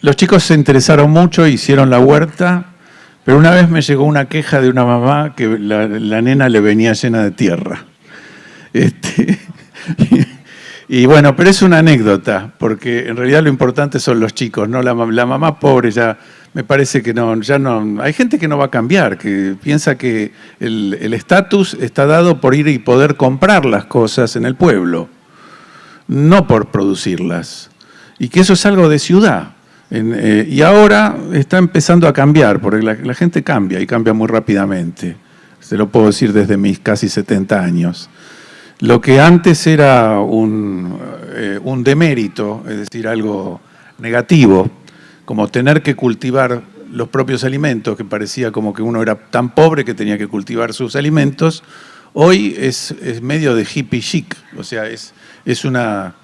Los chicos se interesaron mucho, hicieron la huerta, pero una vez me llegó una queja de una mamá que la nena le venía llena de tierra. Y bueno, pero es una anécdota, porque en realidad lo importante son los chicos, ¿no? La mamá pobre ya, me parece que ya no. Hay gente que no va a cambiar, que piensa que el estatus está dado por ir y poder comprar las cosas en el pueblo, no por producirlas. Y que eso es algo de ciudad. Y ahora está empezando a cambiar, porque la gente cambia y cambia muy rápidamente. Se lo puedo decir desde mis casi 70 años. Lo que antes era un demérito, es decir, algo negativo, como tener que cultivar los propios alimentos, que parecía como que uno era tan pobre que tenía que cultivar sus alimentos, hoy es medio de hippie chic, o sea, es una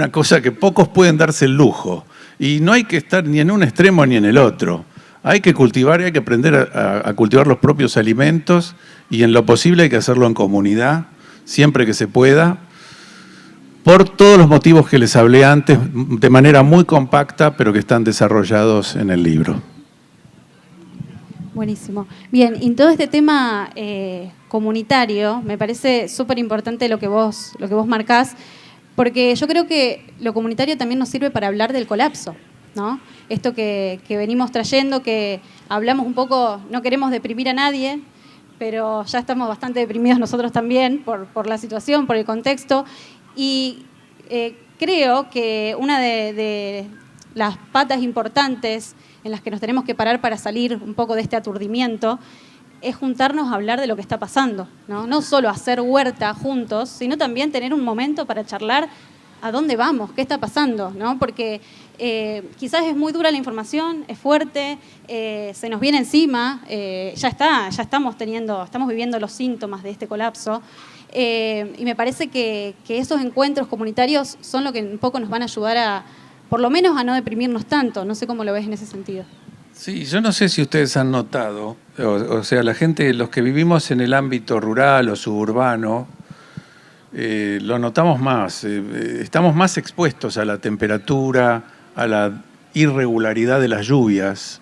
cosa que pocos pueden darse el lujo. Y no hay que estar ni en un extremo ni en el otro. Hay que cultivar y hay que aprender a cultivar los propios alimentos y en lo posible hay que hacerlo en comunidad, siempre que se pueda, por todos los motivos que les hablé antes, de manera muy compacta, pero que están desarrollados en el libro. Buenísimo. Bien, y en todo este tema comunitario, me parece súper importante lo que vos marcás, porque yo creo que lo comunitario también nos sirve para hablar del colapso, ¿no? Esto que venimos trayendo, que hablamos un poco, no queremos deprimir a nadie, pero ya estamos bastante deprimidos nosotros también por la situación, por el contexto. Y creo que una de las patas importantes en las que nos tenemos que parar para salir un poco de este aturdimiento es juntarnos a hablar de lo que está pasando, ¿no? No solo hacer huerta juntos, sino también tener un momento para charlar a dónde vamos, qué está pasando, ¿no? Porque quizás es muy dura la información, es fuerte, se nos viene encima, ya estamos viviendo los síntomas de este colapso, y me parece que esos encuentros comunitarios son lo que un poco nos van a ayudar por lo menos a no deprimirnos tanto. No sé cómo lo ves en ese sentido. Sí, yo no sé si ustedes han notado, o sea, la gente, los que vivimos en el ámbito rural o suburbano, lo notamos más, estamos más expuestos a la temperatura, a la irregularidad de las lluvias,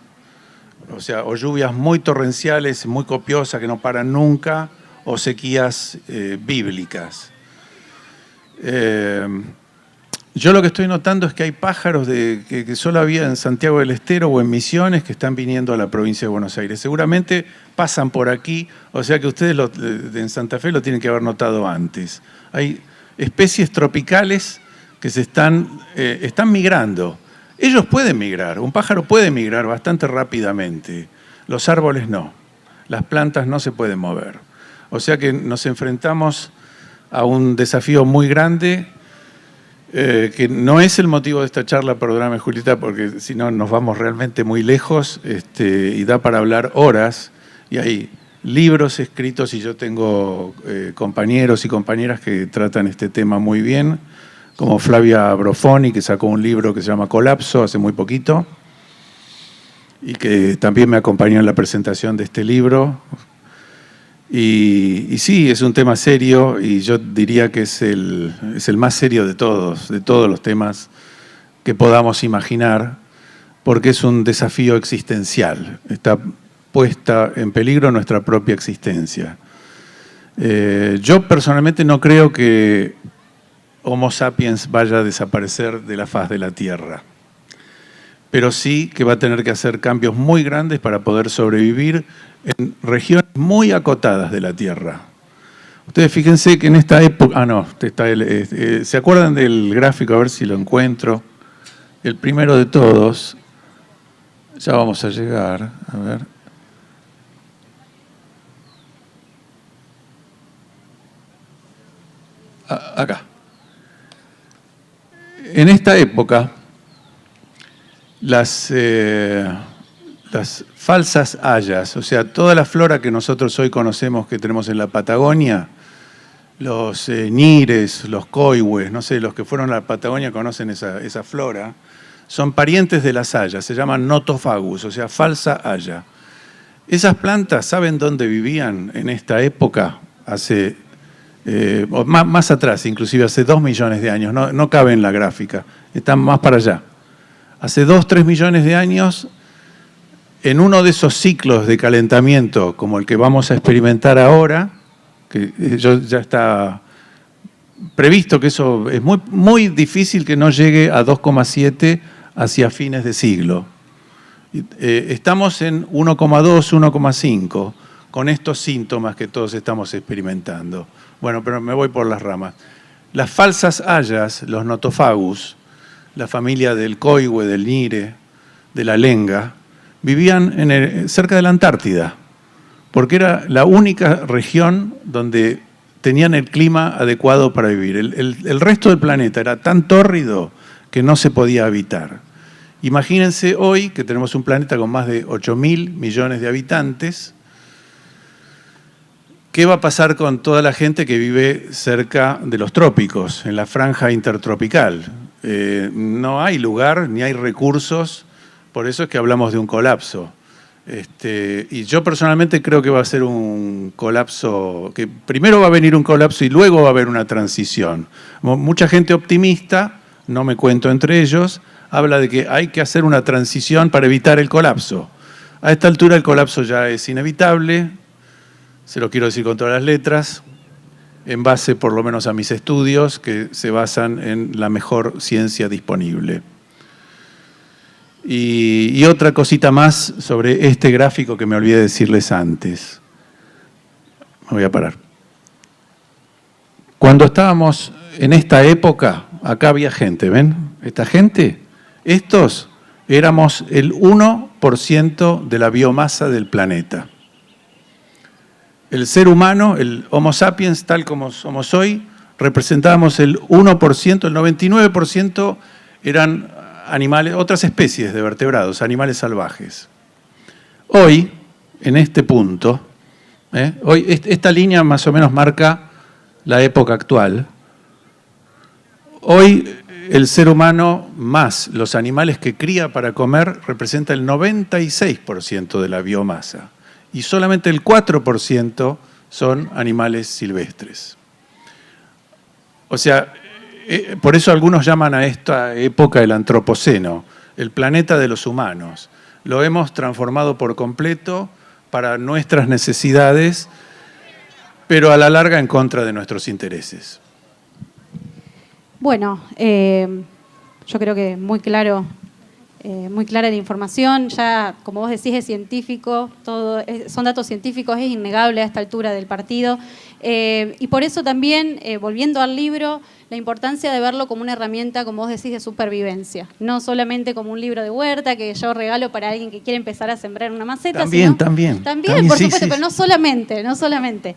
o sea, o lluvias muy torrenciales, muy copiosas que no paran nunca, o sequías bíblicas. Yo lo que estoy notando es que hay pájaros que solo había en Santiago del Estero o en Misiones que están viniendo a la provincia de Buenos Aires. Seguramente pasan por aquí, o sea que ustedes en Santa Fe lo tienen que haber notado antes. Hay especies tropicales que están migrando. Ellos pueden migrar, un pájaro puede migrar bastante rápidamente. Los árboles no, las plantas no se pueden mover. O sea que nos enfrentamos a un desafío muy grande, que no es el motivo de esta charla, perdóname Julieta, porque si no nos vamos realmente muy lejos, y da para hablar horas, y hay libros escritos y yo tengo compañeros y compañeras que tratan este tema muy bien, como Flavia Brofoni, que sacó un libro que se llama Colapso hace muy poquito, y que también me acompañó en la presentación de este libro. Y sí, es un tema serio y yo diría que es el más serio de todos los temas que podamos imaginar, porque es un desafío existencial. Está puesta en peligro nuestra propia existencia. Yo personalmente no creo que Homo sapiens vaya a desaparecer de la faz de la Tierra, pero sí que va a tener que hacer cambios muy grandes para poder sobrevivir en regiones muy acotadas de la Tierra. Ustedes fíjense que en esta época... ¿se acuerdan del gráfico? A ver si lo encuentro. El primero de todos. Ya vamos a llegar. A ver. acá. En esta época, las falsas hayas, o sea, toda la flora que nosotros hoy conocemos que tenemos en la Patagonia, los nires, los coihues, no sé, los que fueron a la Patagonia conocen esa flora, son parientes de las hayas, se llaman notofagus, o sea, falsa haya. Esas plantas, ¿saben dónde vivían en esta época? Hace, más atrás, inclusive hace 2 millones de años, no cabe en la gráfica, están más para allá. Hace 2, 3 millones de años, en uno de esos ciclos de calentamiento, como el que vamos a experimentar ahora, que ya está previsto que eso es muy, muy difícil que no llegue a 2,7 hacia fines de siglo. Estamos en 1,2, 1,5 con estos síntomas que todos estamos experimentando. Bueno, pero me voy por las ramas. Las falsas hayas, los notofagus, la familia del coihue, del nire, de la lenga, vivían cerca de la Antártida, porque era la única región donde tenían el clima adecuado para vivir. El resto del planeta era tan tórrido que no se podía habitar. Imagínense hoy que tenemos un planeta con más de 8.000 millones de habitantes. ¿Qué va a pasar con toda la gente que vive cerca de los trópicos, en la franja intertropical? No hay lugar ni hay recursos, por eso es que hablamos de un colapso. Y yo personalmente creo que va a ser un colapso, que primero va a venir un colapso y luego va a haber una transición. Mucha gente optimista, no me cuento entre ellos, habla de que hay que hacer una transición para evitar el colapso. A esta altura el colapso ya es inevitable, se lo quiero decir con todas las letras, en base por lo menos a mis estudios que se basan en la mejor ciencia disponible. Y otra cosita más sobre este gráfico que me olvidé decirles antes. Me voy a parar. Cuando estábamos en esta época, acá había gente, ¿ven? Esta gente, estos éramos el 1% de la biomasa del planeta. El ser humano, el Homo sapiens, tal como somos hoy, representábamos el 1%, el 99% eran animales, otras especies de vertebrados, animales salvajes. Hoy, en este punto, hoy esta línea más o menos marca la época actual. Hoy el ser humano más los animales que cría para comer representa el 96% de la biomasa y solamente el 4% son animales silvestres. O sea, por eso algunos llaman a esta época el antropoceno, el planeta de los humanos. Lo hemos transformado por completo para nuestras necesidades, pero a la larga en contra de nuestros intereses. Bueno, yo creo que muy clara la información. Ya, como vos decís, es científico, son datos científicos, es innegable a esta altura del partido. Y por eso también, volviendo al libro, la importancia de verlo como una herramienta, como vos decís, de supervivencia. No solamente como un libro de huerta que yo regalo para alguien que quiere empezar a sembrar una maceta. También, por supuesto, sí. pero no solamente.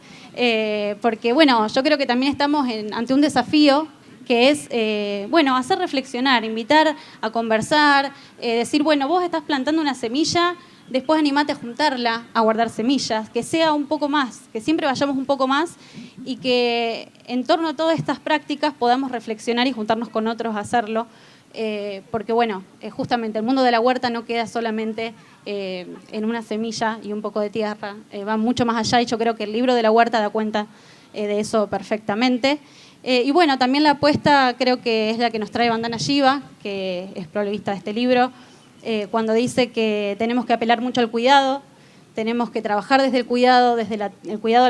Porque, bueno, yo creo que también estamos ante un desafío que es, hacer reflexionar, invitar a conversar, decir, bueno, vos estás plantando una semilla, después animate a juntarla, a guardar semillas, que sea un poco más, que siempre vayamos un poco más y que en torno a todas estas prácticas podamos reflexionar y juntarnos con otros a hacerlo, porque, justamente el mundo de la huerta no queda solamente en una semilla y un poco de tierra, va mucho más allá y yo creo que el libro de la huerta da cuenta de eso perfectamente. También la apuesta creo que es la que nos trae Vandana Shiva, que es prologuista de este libro, cuando dice que tenemos que apelar mucho al cuidado, tenemos que trabajar desde el cuidado de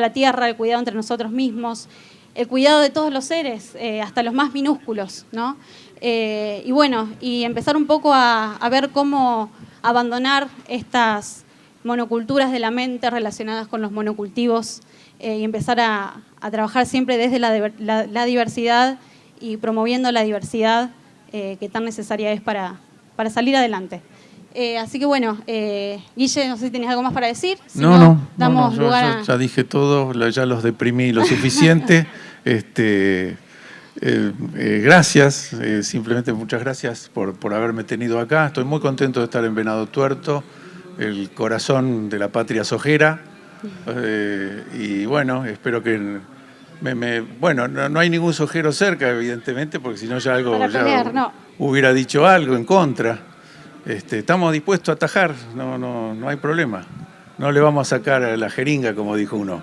la tierra, el cuidado entre nosotros mismos, el cuidado de todos los seres, hasta los más minúsculos, ¿no? Y empezar un poco a ver cómo abandonar estas monoculturas de la mente relacionadas con los monocultivos y empezar a trabajar siempre desde la diversidad y promoviendo la diversidad que tan necesaria es para salir adelante. Así que Guille, no sé si tenés algo más para decir. Si yo ya dije todo, ya los deprimí lo suficiente. Gracias, simplemente muchas gracias por haberme tenido acá. Estoy muy contento de estar en Venado Tuerto, el corazón de la patria sojera. Y bueno, espero que... bueno, no hay ningún sojero cerca, evidentemente, porque si no ya hubiera dicho algo en contra. Estamos dispuestos a atajar, no hay problema. No le vamos a sacar a la jeringa, como dijo uno.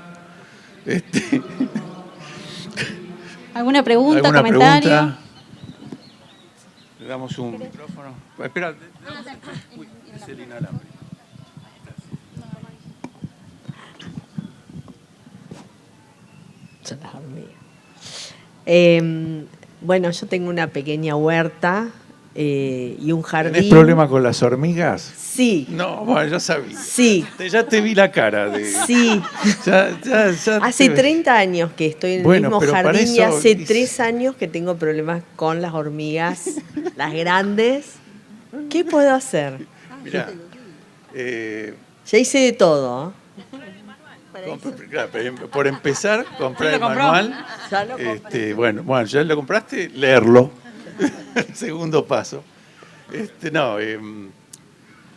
¿Alguna pregunta, comentario? Pregunta? Le damos un micrófono. Espera, uy, es el inalámbrico. Bueno, yo tengo una pequeña huerta y un jardín. ¿Tenés problema con las hormigas? Sí. No, bueno, yo sabía. Sí. Ya te vi la cara. Sí. Ya hace 30 años que estoy en el mismo jardín y hace 3 años que tengo problemas con las hormigas, las grandes. ¿Qué puedo hacer? Mirá, ya hice de todo. Por empezar, comprar el manual. Ya lo compré. Bueno, ya lo compraste, leerlo. El segundo paso.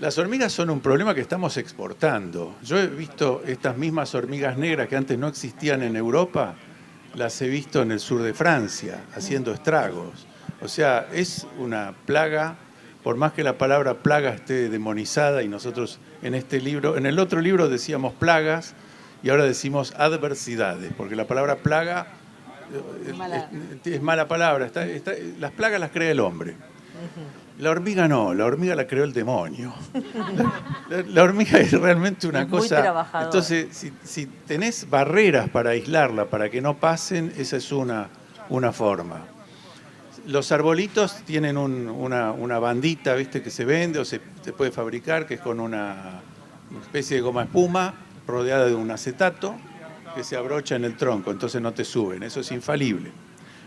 Las hormigas son un problema que estamos exportando. Yo he visto estas mismas hormigas negras que antes no existían en Europa, las he visto en el sur de Francia, haciendo estragos. O sea, es una plaga, por más que la palabra plaga esté demonizada, y nosotros en este libro, en el otro libro decíamos plagas, y ahora decimos adversidades, porque la palabra plaga es mala palabra. Las plagas las crea el hombre. La hormiga no, la hormiga la creó el demonio. La hormiga es realmente una cosa... Muy trabajadora. Entonces, si tenés barreras para aislarla, para que no pasen, esa es una forma. Los arbolitos tienen una bandita, ¿viste?, que se vende o se puede fabricar, que es con una especie de goma espuma rodeada de un acetato que se abrocha en el tronco, entonces no te suben. Eso es infalible.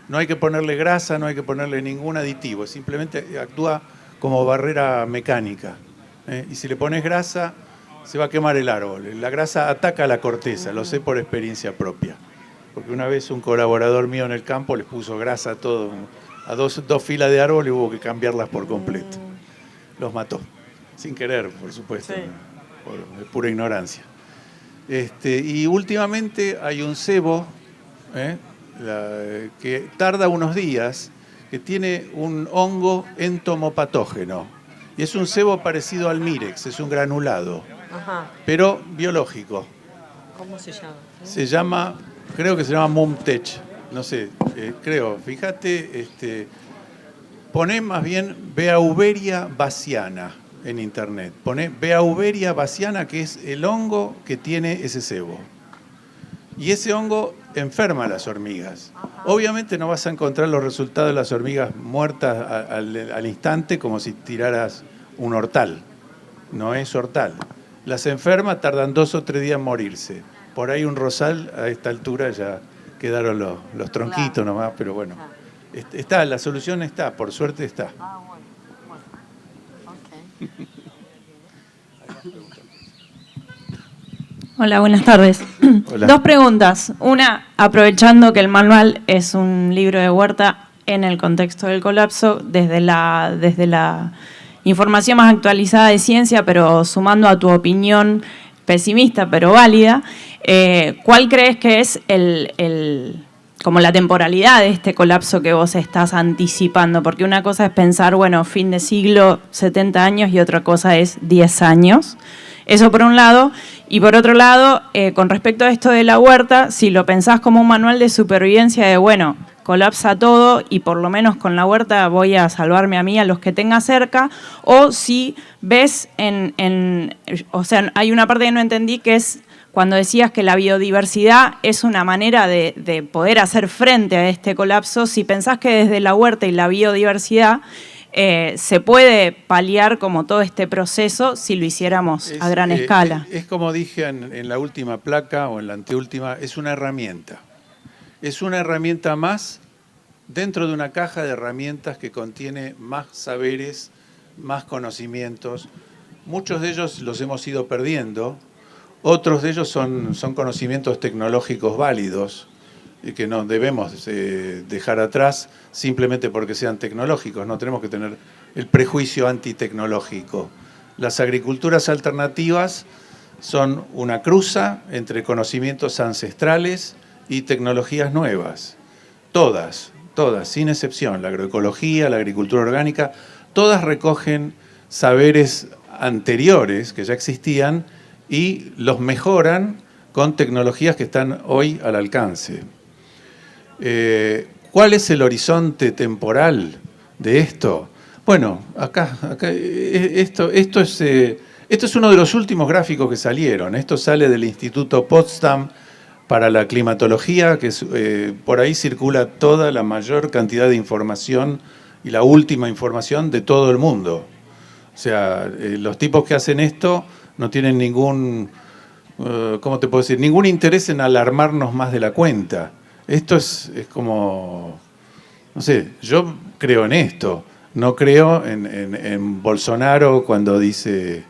No hay que ponerle grasa, no hay que ponerle ningún aditivo, simplemente actúa como barrera mecánica. Y si le pones grasa, se va a quemar el árbol. La grasa ataca la corteza, lo sé por experiencia propia. Porque una vez un colaborador mío en el campo les puso grasa a dos filas de árboles y hubo que cambiarlas por completo. Los mató, sin querer, por supuesto, sí, por pura ignorancia. Y últimamente hay un cebo, que tarda unos días, que tiene un hongo entomopatógeno. Y es un cebo parecido al mirex, es un granulado, pero biológico. ¿Cómo se llama? Creo que se llama Mumtech, no sé, creo. Fíjate, poné más bien Beauveria bassiana en internet. Poné Beauveria bassiana, que es el hongo que tiene ese cebo. Y ese hongo enferma a las hormigas. Obviamente no vas a encontrar los resultados de las hormigas muertas al instante, como si tiraras un hortal. No es hortal. Las enferma, tardan 2 o 3 días en morirse. Por ahí un rosal, a esta altura ya quedaron los tronquitos nomás, pero bueno. La solución está, por suerte está. Hola, buenas tardes. Hola. 2 preguntas. Una, aprovechando que el manual es un libro de huerta en el contexto del colapso, desde la información más actualizada de ciencia, pero sumando a tu opinión pesimista pero válida, ¿cuál crees que es como la temporalidad de este colapso que vos estás anticipando? Porque una cosa es pensar, bueno, fin de siglo, 70 años, y otra cosa es 10 años. Eso por un lado. Y por otro lado, con respecto a esto de la huerta, si lo pensás como un manual de supervivencia de, bueno, colapsa todo y por lo menos con la huerta voy a salvarme a mí, a los que tenga cerca, o si ves o sea, hay una parte que no entendí, que es cuando decías que la biodiversidad es una manera de poder hacer frente a este colapso. Si pensás que desde la huerta y la biodiversidad se puede paliar como todo este proceso si lo hiciéramos a gran escala. Es como dije en la última placa o en la anteúltima, es una herramienta. Es una herramienta más dentro de una caja de herramientas que contiene más saberes, más conocimientos. Muchos de ellos los hemos ido perdiendo, otros de ellos son conocimientos tecnológicos válidos. y que no debemos dejar atrás simplemente porque sean tecnológicos. No tenemos que tener el prejuicio antitecnológico. Las agriculturas alternativas son una cruza entre conocimientos ancestrales y tecnologías nuevas. Todas, sin excepción. La agroecología, la agricultura orgánica, todas recogen saberes anteriores que ya existían y los mejoran con tecnologías que están hoy al alcance. ¿Cuál es el horizonte temporal de esto? Bueno, acá esto es uno de los últimos gráficos que salieron. Esto sale del Instituto Potsdam para la climatología, que por ahí circula toda la mayor cantidad de información y la última información de todo el mundo. O sea, los tipos que hacen esto no tienen ningún, ¿cómo te puedo decir? Ningún interés en alarmarnos más de la cuenta. Esto es como, no sé, yo creo en esto. No creo en Bolsonaro cuando dice,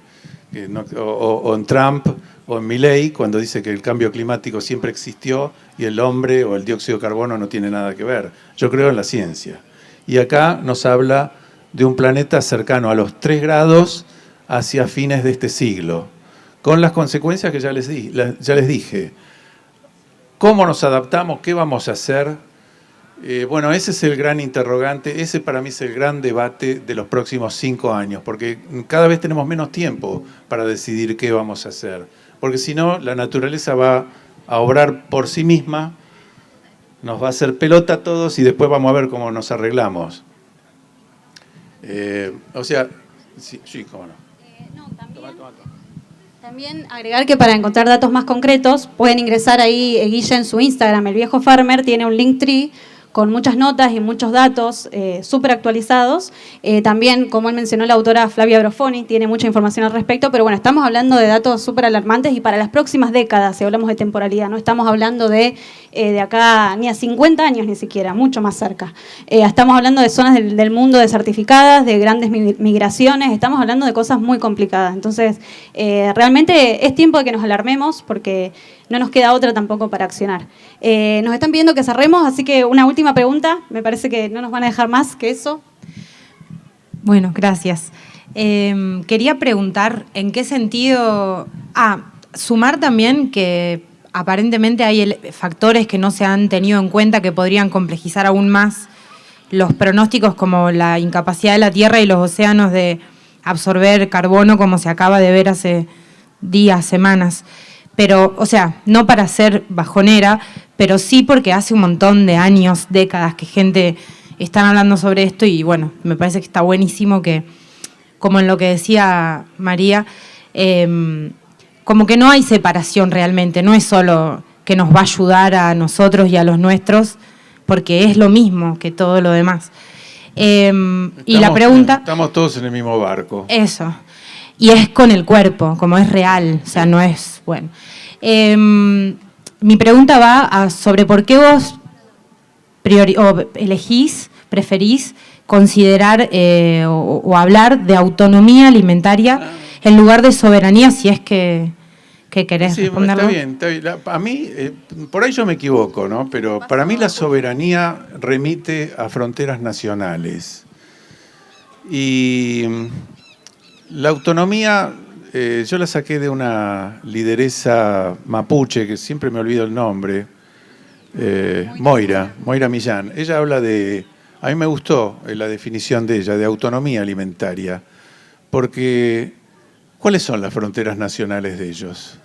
o en Trump, o en Milei cuando dice que el cambio climático siempre existió y el hombre o el dióxido de carbono no tiene nada que ver. Yo creo en la ciencia. Y acá nos habla de un planeta cercano a los 3 grados hacia fines de este siglo, con las consecuencias que ya les dije. ¿Cómo nos adaptamos? ¿Qué vamos a hacer? Bueno, ese es el gran interrogante, ese para mí es el gran debate de los próximos 5 años, porque cada vez tenemos menos tiempo para decidir qué vamos a hacer, porque si no, la naturaleza va a obrar por sí misma, nos va a hacer pelota a todos y después vamos a ver cómo nos arreglamos. O sea, sí, cómo no. También agregar que para encontrar datos más concretos pueden ingresar ahí, Guille, en su Instagram, El Viejo Farmer, tiene un Linktree con muchas notas y muchos datos súper actualizados. También, como él mencionó, la autora Flavia Brofoni tiene mucha información al respecto, pero bueno, estamos hablando de datos súper alarmantes y para las próximas décadas, si hablamos de temporalidad, no estamos hablando de acá ni a 50 años ni siquiera, mucho más cerca. Estamos hablando de zonas del mundo desertificadas, de grandes migraciones, estamos hablando de cosas muy complicadas. Entonces, realmente es tiempo de que nos alarmemos porque no nos queda otra tampoco para accionar. Nos están pidiendo que cerremos, así que una última pregunta. Me parece que no nos van a dejar más que eso. Bueno, gracias. Quería preguntar en qué sentido... sumar también que aparentemente hay factores que no se han tenido en cuenta que podrían complejizar aún más los pronósticos, como la incapacidad de la Tierra y los océanos de absorber carbono, como se acaba de ver hace días, semanas. Pero, o sea, no para ser bajonera, pero sí porque hace un montón de años, décadas, que gente está hablando sobre esto y bueno, me parece que está buenísimo que, como en lo que decía María, como que no hay separación realmente, no es solo que nos va a ayudar a nosotros y a los nuestros, porque es lo mismo que todo lo demás. Y la pregunta... Estamos todos en el mismo barco. Eso. Y es con el cuerpo, como es real, o sea, no es... Bueno. Mi pregunta va sobre por qué vos preferís considerar o hablar de autonomía alimentaria en lugar de soberanía, si es que querés responderlo. Está bien. A mí, por ahí yo me equivoco, ¿no? Pero para mí la soberanía remite a fronteras nacionales. Y la autonomía, yo la saqué de una lideresa mapuche, que siempre me olvido el nombre, Moira Millán. Ella habla de, a mí me gustó la definición de ella, de autonomía alimentaria, porque ¿cuáles son las fronteras nacionales de ellos?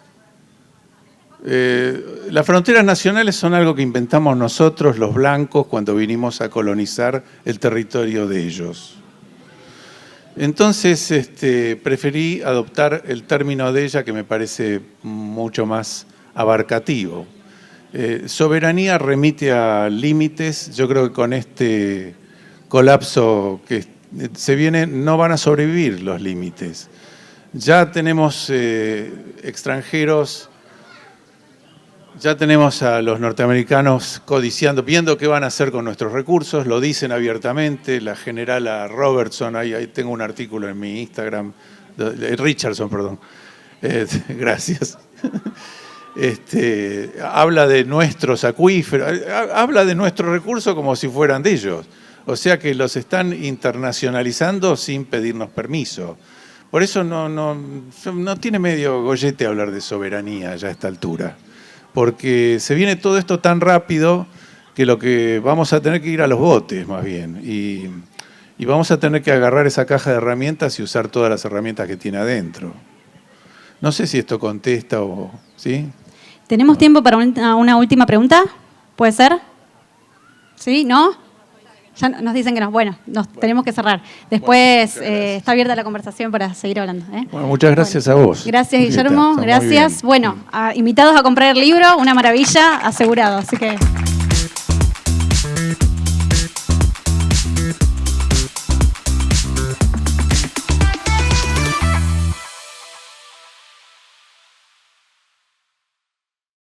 Las fronteras nacionales son algo que inventamos nosotros, los blancos, cuando vinimos a colonizar el territorio de ellos. Entonces, preferí adoptar el término de ella que me parece mucho más abarcativo. Soberanía remite a límites. Yo creo que con este colapso que se viene no van a sobrevivir los límites. Ya tenemos extranjeros, ya tenemos a los norteamericanos codiciando, viendo qué van a hacer con nuestros recursos, lo dicen abiertamente. La generala Robertson, ahí tengo un artículo en mi Instagram, Richardson, perdón, gracias. habla de nuestros acuíferos, habla de nuestros recursos como si fueran de ellos. O sea que los están internacionalizando sin pedirnos permiso. Por eso no tiene medio gollete hablar de soberanía ya a esta altura. Porque se viene todo esto tan rápido que lo que vamos a tener que ir a los botes más bien. Y vamos a tener que agarrar esa caja de herramientas y usar todas las herramientas que tiene adentro. No sé si esto contesta o... ¿sí? ¿Tenemos tiempo para una última pregunta? ¿Puede ser? ¿Sí? ¿No? Ya nos dicen que no. Bueno, tenemos que cerrar. Después está abierta la conversación para seguir hablando. Bueno, muchas gracias a vos. Gracias, Guillermo. Gracias. Bueno, invitados a comprar el libro, una maravilla, asegurado. Así que...